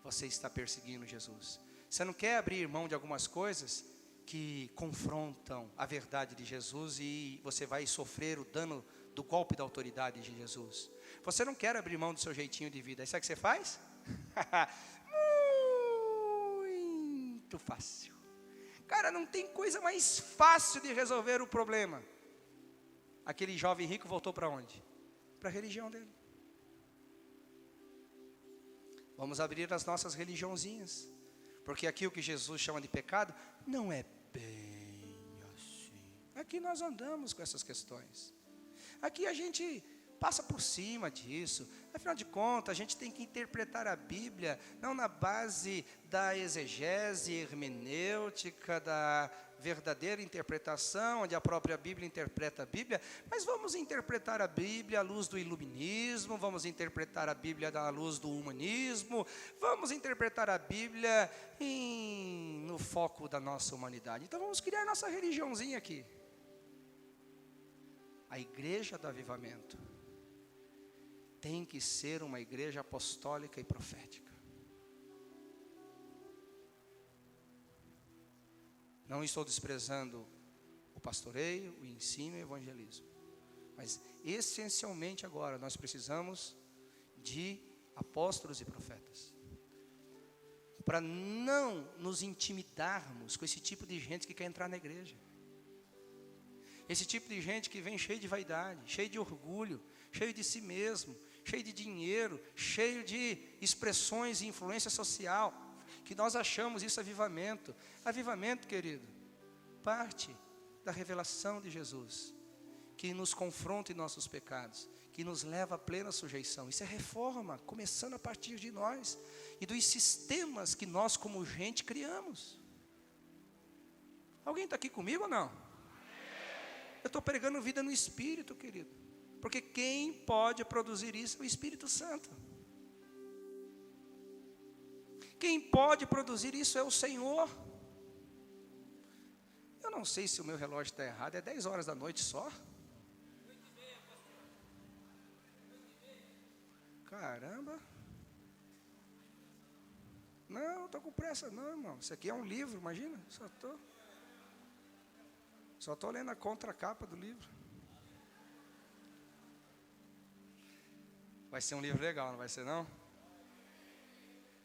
Speaker 1: você está perseguindo Jesus. Você não quer abrir mão de algumas coisas que confrontam a verdade de Jesus e você vai sofrer o dano do golpe da autoridade de Jesus. Você não quer abrir mão do seu jeitinho de vida. Aí sabe o que você faz? Muito fácil. Cara, não tem coisa mais fácil de resolver o problema. Aquele jovem rico voltou para onde? Para a religião dele. Vamos abrir as nossas religiãozinhas. Porque aqui o que Jesus chama de pecado não é bem assim. Aqui nós andamos com essas questões. Aqui a gente passa por cima disso. Afinal de contas, a gente tem que interpretar a Bíblia não na base da exegese hermenêutica, da verdadeira interpretação, onde a própria Bíblia interpreta a Bíblia, mas vamos interpretar a Bíblia à luz do iluminismo, vamos interpretar a Bíblia à luz do humanismo, vamos interpretar a Bíblia no foco da nossa humanidade. Então vamos criar nossa religiãozinha aqui. A igreja do avivamento tem que ser uma igreja apostólica e profética. Não estou desprezando o pastoreio, o ensino e o evangelismo. Mas essencialmente agora nós precisamos de apóstolos e profetas. Para não nos intimidarmos com esse tipo de gente que quer entrar na igreja. Esse tipo de gente que vem cheio de vaidade, cheio de orgulho, cheio de si mesmo, cheio de dinheiro, cheio de expressões e influência social, que nós achamos isso avivamento. Avivamento, querido, parte da revelação de Jesus, que nos confronta em nossos pecados, que nos leva à plena sujeição. Isso é reforma, começando a partir de nós e dos sistemas que nós como gente criamos. Alguém está aqui comigo ou não? Eu estou pregando vida no Espírito, querido, porque quem pode produzir isso é o Espírito Santo. Quem pode produzir isso é o Senhor. Eu não sei se o meu relógio está errado, é 10 horas da noite só? Caramba. Não estou com pressa não, irmão. Isso aqui é um livro, imagina. Só estou lendo a contracapa do livro. Vai ser um livro legal, não vai ser não?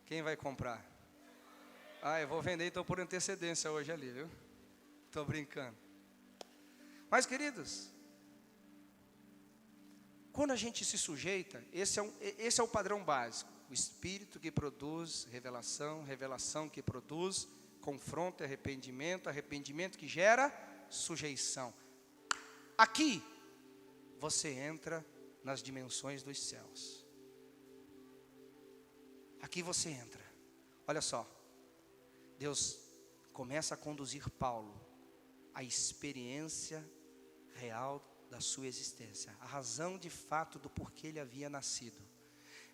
Speaker 1: Quem vai comprar? Ah, eu vou vender então por antecedência hoje ali, viu? Estou brincando. Mas, queridos, quando a gente se sujeita, esse é o padrão básico. O Espírito que produz revelação, revelação que produz confronto e arrependimento, arrependimento que gera sujeição. Aqui, você entra nas dimensões dos céus. Aqui você entra. Olha só. Deus começa a conduzir Paulo à experiência real da sua existência. A razão de fato do porquê ele havia nascido.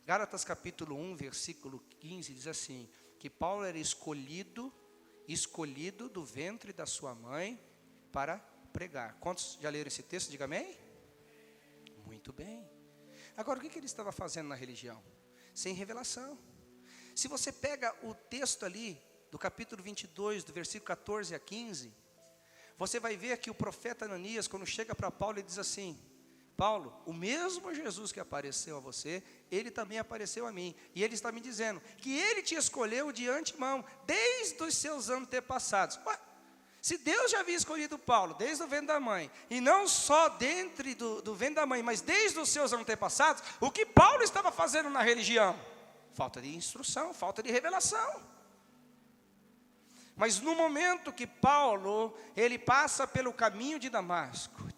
Speaker 1: Gálatas capítulo 1, versículo 15 diz assim, que Paulo era escolhido do ventre da sua mãe para pregar. Quantos já leram esse texto? Diga amém. Muito bem. Agora, o que ele estava fazendo na religião? Sem revelação. Se você pega o texto ali, do capítulo 22, do versículo 14 a 15, você vai ver que o profeta Ananias, quando chega para Paulo, ele diz assim, Paulo, o mesmo Jesus que apareceu a você, ele também apareceu a mim. E ele está me dizendo que ele te escolheu de antemão, desde os seus antepassados. Ué, se Deus já havia escolhido Paulo desde o ventre da mãe, e não só dentro do ventre da mãe, mas desde os seus antepassados, o que Paulo estava fazendo na religião? Falta de instrução, falta de revelação. Mas no momento que Paulo, ele passa pelo caminho de Damasco,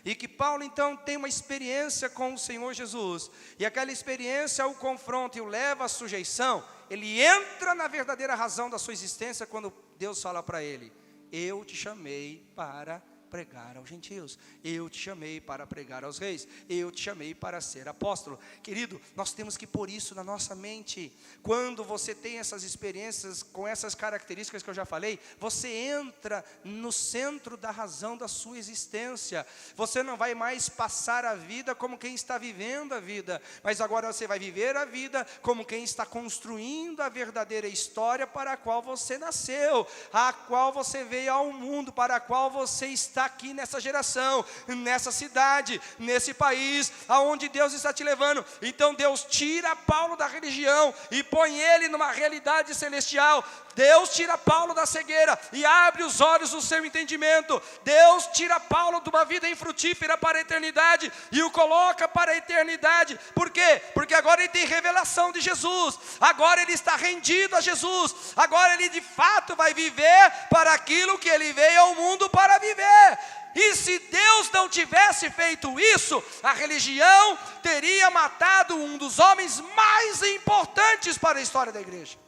Speaker 1: e que Paulo então tem uma experiência com o Senhor Jesus, e aquela experiência o confronta e o leva à sujeição, ele entra na verdadeira razão da sua existência quando Deus fala para ele: eu te chamei para pregar aos gentios, eu te chamei para pregar aos reis, eu te chamei para ser apóstolo. Querido, nós temos que pôr isso na nossa mente. Quando você tem essas experiências com essas características que eu já falei, você entra no centro da razão da sua existência. Você não vai mais passar a vida como quem está vivendo a vida, mas agora você vai viver a vida como quem está construindo a verdadeira história para a qual você nasceu, a qual você veio ao mundo, para a qual você está aqui nessa geração, nessa cidade, nesse país, aonde Deus está te levando. Então Deus tira Paulo da religião e põe ele numa realidade celestial. Deus tira Paulo da cegueira e abre os olhos do seu entendimento. Deus tira Paulo de uma vida infrutífera para a eternidade e o coloca para a eternidade. Por quê? Porque agora ele tem revelação de Jesus, agora ele está rendido a Jesus, agora ele de fato vai viver para aquilo que ele veio ao mundo para viver. E se Deus não tivesse feito isso, a religião teria matado um dos homens mais importantes para a história da igreja.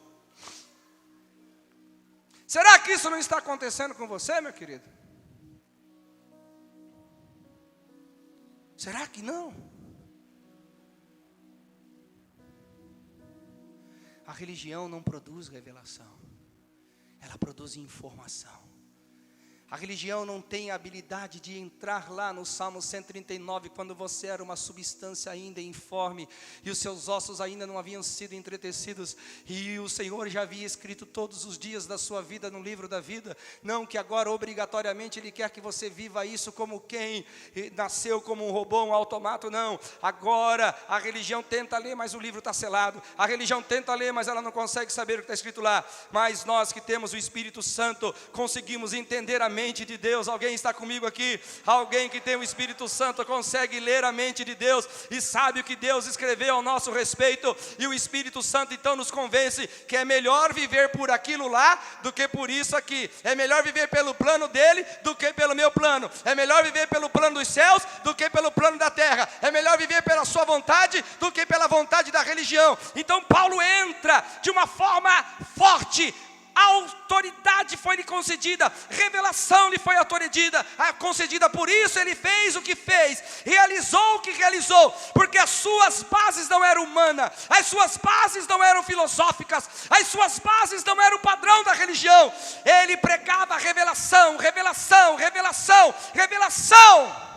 Speaker 1: Será que isso não está acontecendo com você, meu querido? Será que não? A religião não produz revelação, ela produz informação. A religião não tem a habilidade de entrar lá no Salmo 139, quando você era uma substância ainda informe, e os seus ossos ainda não haviam sido entretecidos, e o Senhor já havia escrito todos os dias da sua vida no livro da vida. Não que agora obrigatoriamente Ele quer que você viva isso como quem nasceu como um robô, um automato, não. Agora a religião tenta ler, mas o livro está selado. A religião tenta ler, mas ela não consegue saber o que está escrito lá. Mas nós que temos o Espírito Santo, conseguimos entender a mente de Deus. Alguém está comigo aqui? Alguém que tem o Espírito Santo consegue ler a mente de Deus e sabe o que Deus escreveu ao nosso respeito, e o Espírito Santo então nos convence que é melhor viver por aquilo lá do que por isso aqui. É melhor viver pelo plano dele do que pelo meu plano. É melhor viver pelo plano dos céus do que pelo plano da terra. É melhor viver pela sua vontade do que pela vontade da religião. Então Paulo entra de uma forma forte. A autoridade foi-lhe concedida, revelação lhe foi concedida, por isso ele fez o que fez, realizou o que realizou, porque as suas bases não eram humanas, as suas bases não eram filosóficas, as suas bases não eram o padrão da religião. Ele pregava revelação, revelação, revelação, revelação.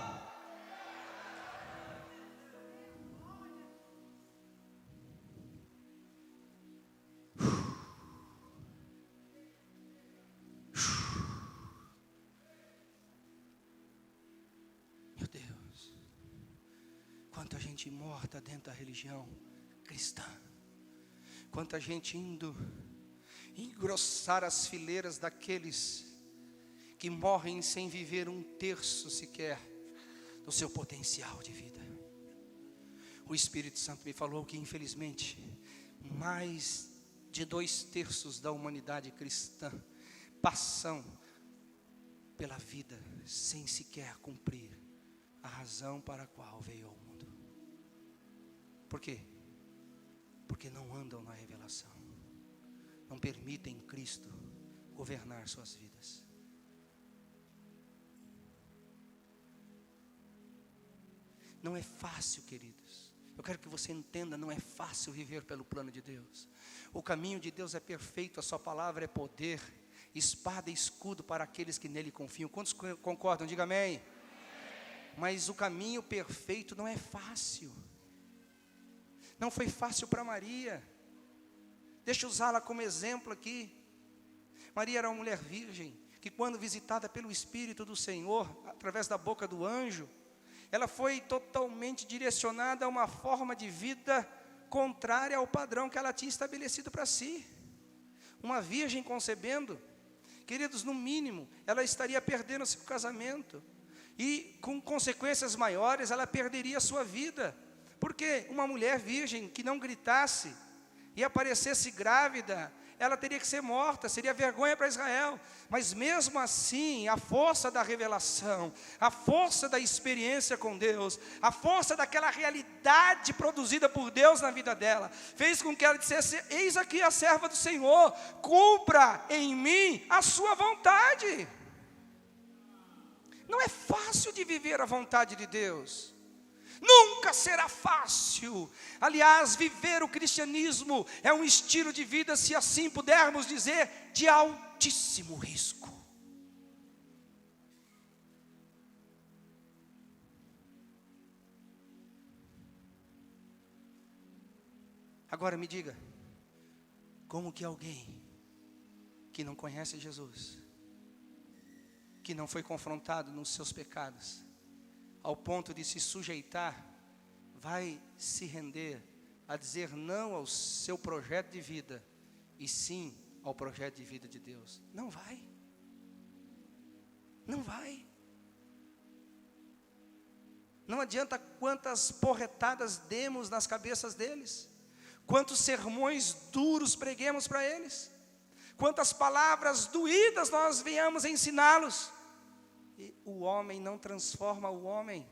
Speaker 1: Quanta gente morta dentro da religião cristã, quanta gente indo engrossar as fileiras daqueles que morrem sem viver um terço sequer do seu potencial de vida. O Espírito Santo me falou que infelizmente mais de 2/3 da humanidade cristã passam pela vida sem sequer cumprir a razão para a qual veio ao mundo. Por quê? Porque não andam na revelação, não permitem Cristo governar suas vidas. Não é fácil, queridos. Eu quero que você entenda, não é fácil viver pelo plano de Deus. O caminho de Deus é perfeito, a sua palavra é poder, espada e escudo para aqueles que nele confiam. Quantos concordam? Diga amém. Mas o caminho perfeito não é fácil. Não foi fácil para Maria. Deixa eu usá-la como exemplo aqui. Maria era uma mulher virgem, que quando visitada pelo Espírito do Senhor, através da boca do anjo, ela foi totalmente direcionada a uma forma de vida contrária ao padrão que ela tinha estabelecido para si. Uma virgem concebendo, queridos, no mínimo, ela estaria perdendo seu casamento. E com consequências maiores, ela perderia a sua vida. Porque uma mulher virgem que não gritasse, e aparecesse grávida, ela teria que ser morta, seria vergonha para Israel. Mas mesmo assim, a força da revelação, a força da experiência com Deus, a força daquela realidade produzida por Deus na vida dela, fez com que ela dissesse: eis aqui a serva do Senhor, cumpra em mim a sua vontade. Não é fácil de viver a vontade de Deus. Nunca será fácil. Aliás, viver o cristianismo é um estilo de vida, se assim pudermos dizer, de altíssimo risco. Agora me diga, como que alguém que não conhece Jesus, que não foi confrontado nos seus pecados, ao ponto de se sujeitar, vai se render a dizer não ao seu projeto de vida, e sim ao projeto de vida de Deus? Não vai. Não vai. Não adianta quantas porretadas demos nas cabeças deles, quantos sermões duros preguemos para eles, quantas palavras doídas nós venhamos ensiná-los, e o homem não transforma o homem.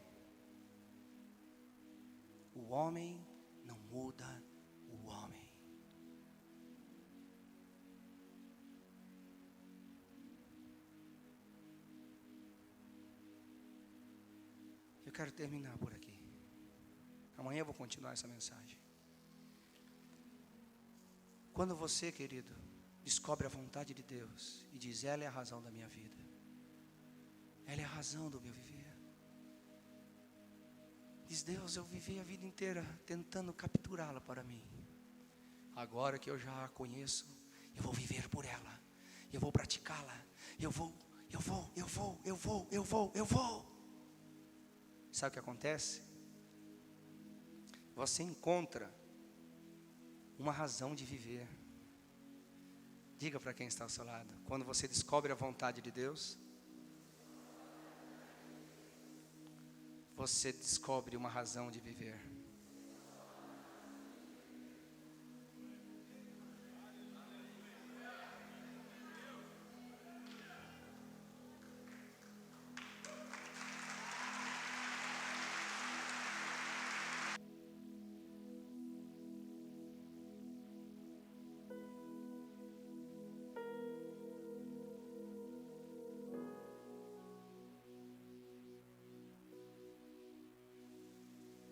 Speaker 1: O homem não muda o homem. Eu quero terminar por aqui. Amanhã eu vou continuar essa mensagem. Quando você, querido, descobre a vontade de Deus e diz: ela é a razão da minha vida, ela é a razão do meu viver. Diz: Deus, eu vivi a vida inteira tentando capturá-la para mim. Agora que eu já a conheço, eu vou viver por ela, eu vou praticá-la, eu vou. Sabe o que acontece? Você encontra uma razão de viver. Diga para quem está ao seu lado: quando você descobre a vontade de Deus, você descobre uma razão de viver.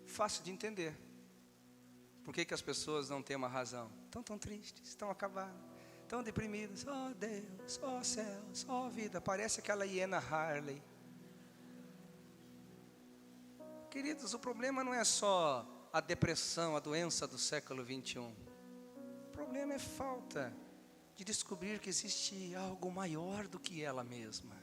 Speaker 1: Fácil de entender. Por que as pessoas não têm uma razão? Estão tão tristes, estão acabadas, estão deprimidas. Oh Deus, oh céus, oh vida. Parece aquela hiena Harley. Queridos, o problema não é só a depressão, a doença do século 21. O problema é falta de descobrir que existe algo maior do que ela mesma.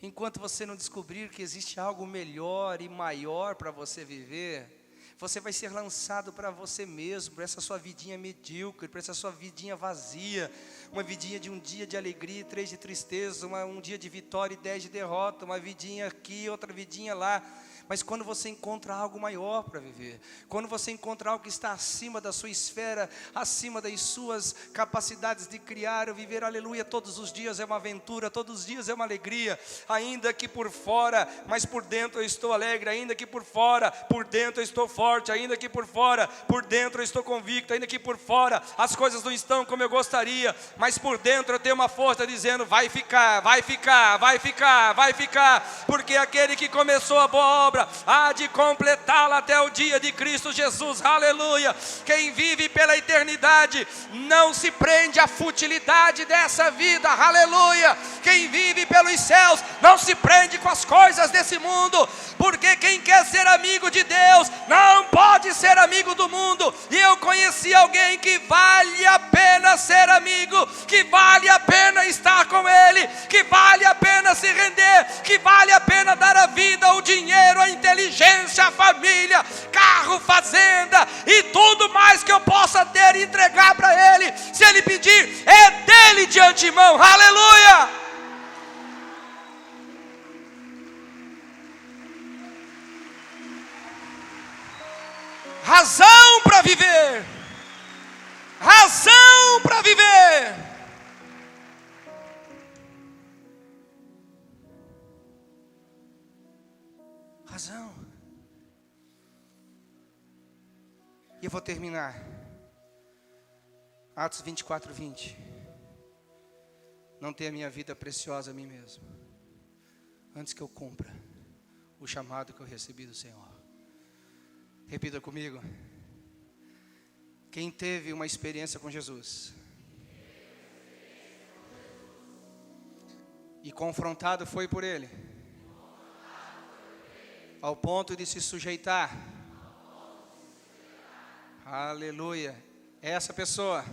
Speaker 1: Enquanto você não descobrir que existe algo melhor e maior para você viver, você vai ser lançado para você mesmo, para essa sua vidinha medíocre, para essa sua vidinha vazia, uma vidinha de um dia de alegria e 3 de tristeza, um dia de vitória e 10 de derrota, uma vidinha aqui, outra vidinha lá. Mas quando você encontra algo maior para viver, quando você encontra algo que está acima da sua esfera, acima das suas capacidades de criar ou viver, aleluia, todos os dias é uma aventura, todos os dias é uma alegria, ainda que por fora, mas por dentro eu estou alegre, ainda que por fora, por dentro eu estou forte, ainda que por fora, por dentro eu estou convicto, ainda que por fora as coisas não estão como eu gostaria, mas por dentro eu tenho uma força dizendo: vai ficar, vai ficar, vai ficar, vai ficar, porque aquele que começou a boa obra há de completá-la até o dia de Cristo Jesus, aleluia. Quem vive pela eternidade não se prende à futilidade dessa vida, aleluia. Quem vive pelos céus não se prende com as coisas desse mundo, porque quem quer ser amigo de Deus não pode ser amigo do mundo. E eu conheci alguém que vale a pena ser amigo, que vale a pena estar com Ele, que vale a pena se render, que vale a pena dar a vida, o dinheiro, a inteligência, a família, carro, fazenda e tudo mais que eu possa ter e entregar para Ele. Se Ele pedir, é dele de antemão, aleluia. Razão para viver. E eu vou terminar. Atos 24, 20. Não tenha minha vida preciosa a mim mesmo, antes que eu cumpra o chamado que eu recebi do Senhor. Repita comigo. Quem teve uma experiência com Jesus e confrontado foi por Ele, ao ponto de se sujeitar, aleluia, essa pessoa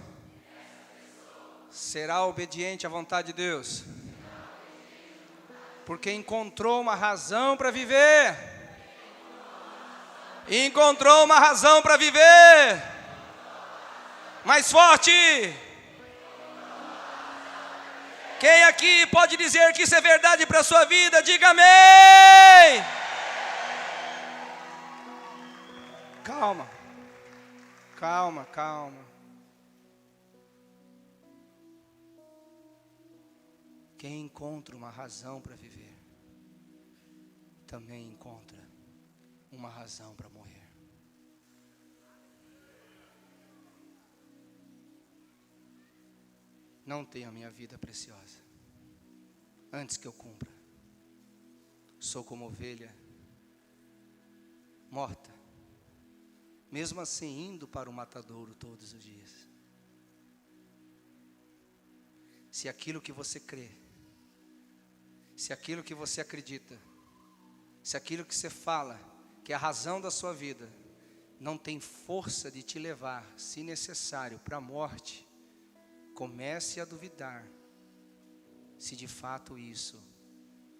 Speaker 1: será obediente à vontade de Deus, porque encontrou uma razão para viver. Encontrou uma razão para viver. Mais forte. Quem aqui pode dizer que isso é verdade para a sua vida? Diga amém. Calma. Calma, calma. Quem encontra uma razão para viver, também encontra uma razão para morrer. Não tenho a minha vida preciosa antes que eu cumpra. Sou como ovelha morta, mesmo assim indo para o matadouro todos os dias. Se aquilo que você crê, se aquilo que você acredita, se aquilo que você fala, que é a razão da sua vida, não tem força de te levar, se necessário, para a morte, comece a duvidar se de fato isso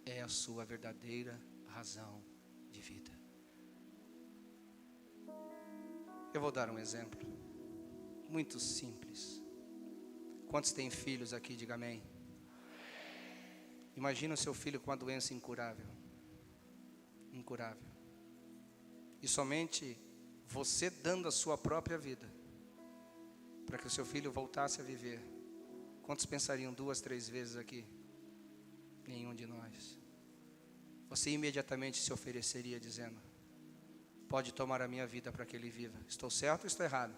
Speaker 1: é a sua verdadeira razão de vida. Eu vou dar um exemplo muito simples. Quantos têm filhos aqui? Diga amém. Imagina o seu filho com uma doença incurável. Incurável. E somente você dando a sua própria vida para que o seu filho voltasse a viver. Quantos pensariam 2, 3 vezes aqui? Nenhum de nós. Você imediatamente se ofereceria dizendo: pode tomar a minha vida para que ele viva. Estou certo ou estou errado?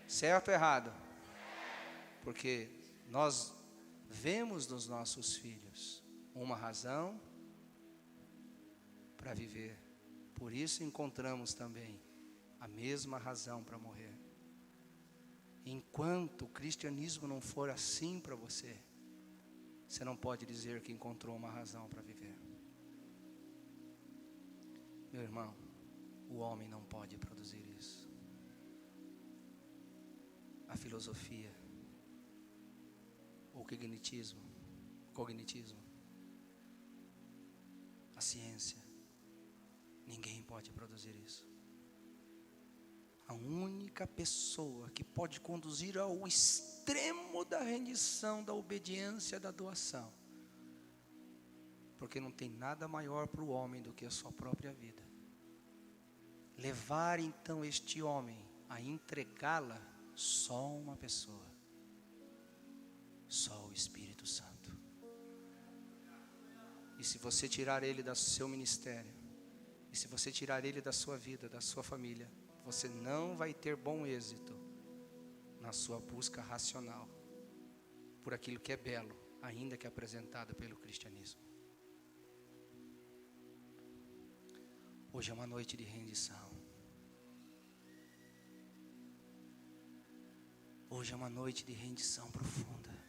Speaker 1: Certo ou errado? Porque nós vemos nos nossos filhos uma razão para viver. Por isso encontramos também a mesma razão para morrer. Enquanto o cristianismo não for assim para você, você não pode dizer que encontrou uma razão para viver. Meu irmão, o homem não pode produzir isso. A filosofia, o cognitismo, a ciência, ninguém pode produzir isso. A única pessoa que pode conduzir ao extremo da rendição, da obediência, da doação, porque não tem nada maior para o homem do que a sua própria vida. Levar então este homem a entregá-la, só uma pessoa, só o Espírito Santo. E se você tirar ele do seu ministério, e se você tirar ele da sua vida, da sua família, você não vai ter bom êxito na sua busca racional por aquilo que é belo, ainda que apresentado pelo cristianismo. Hoje é uma noite de rendição. Hoje é uma noite de rendição profunda.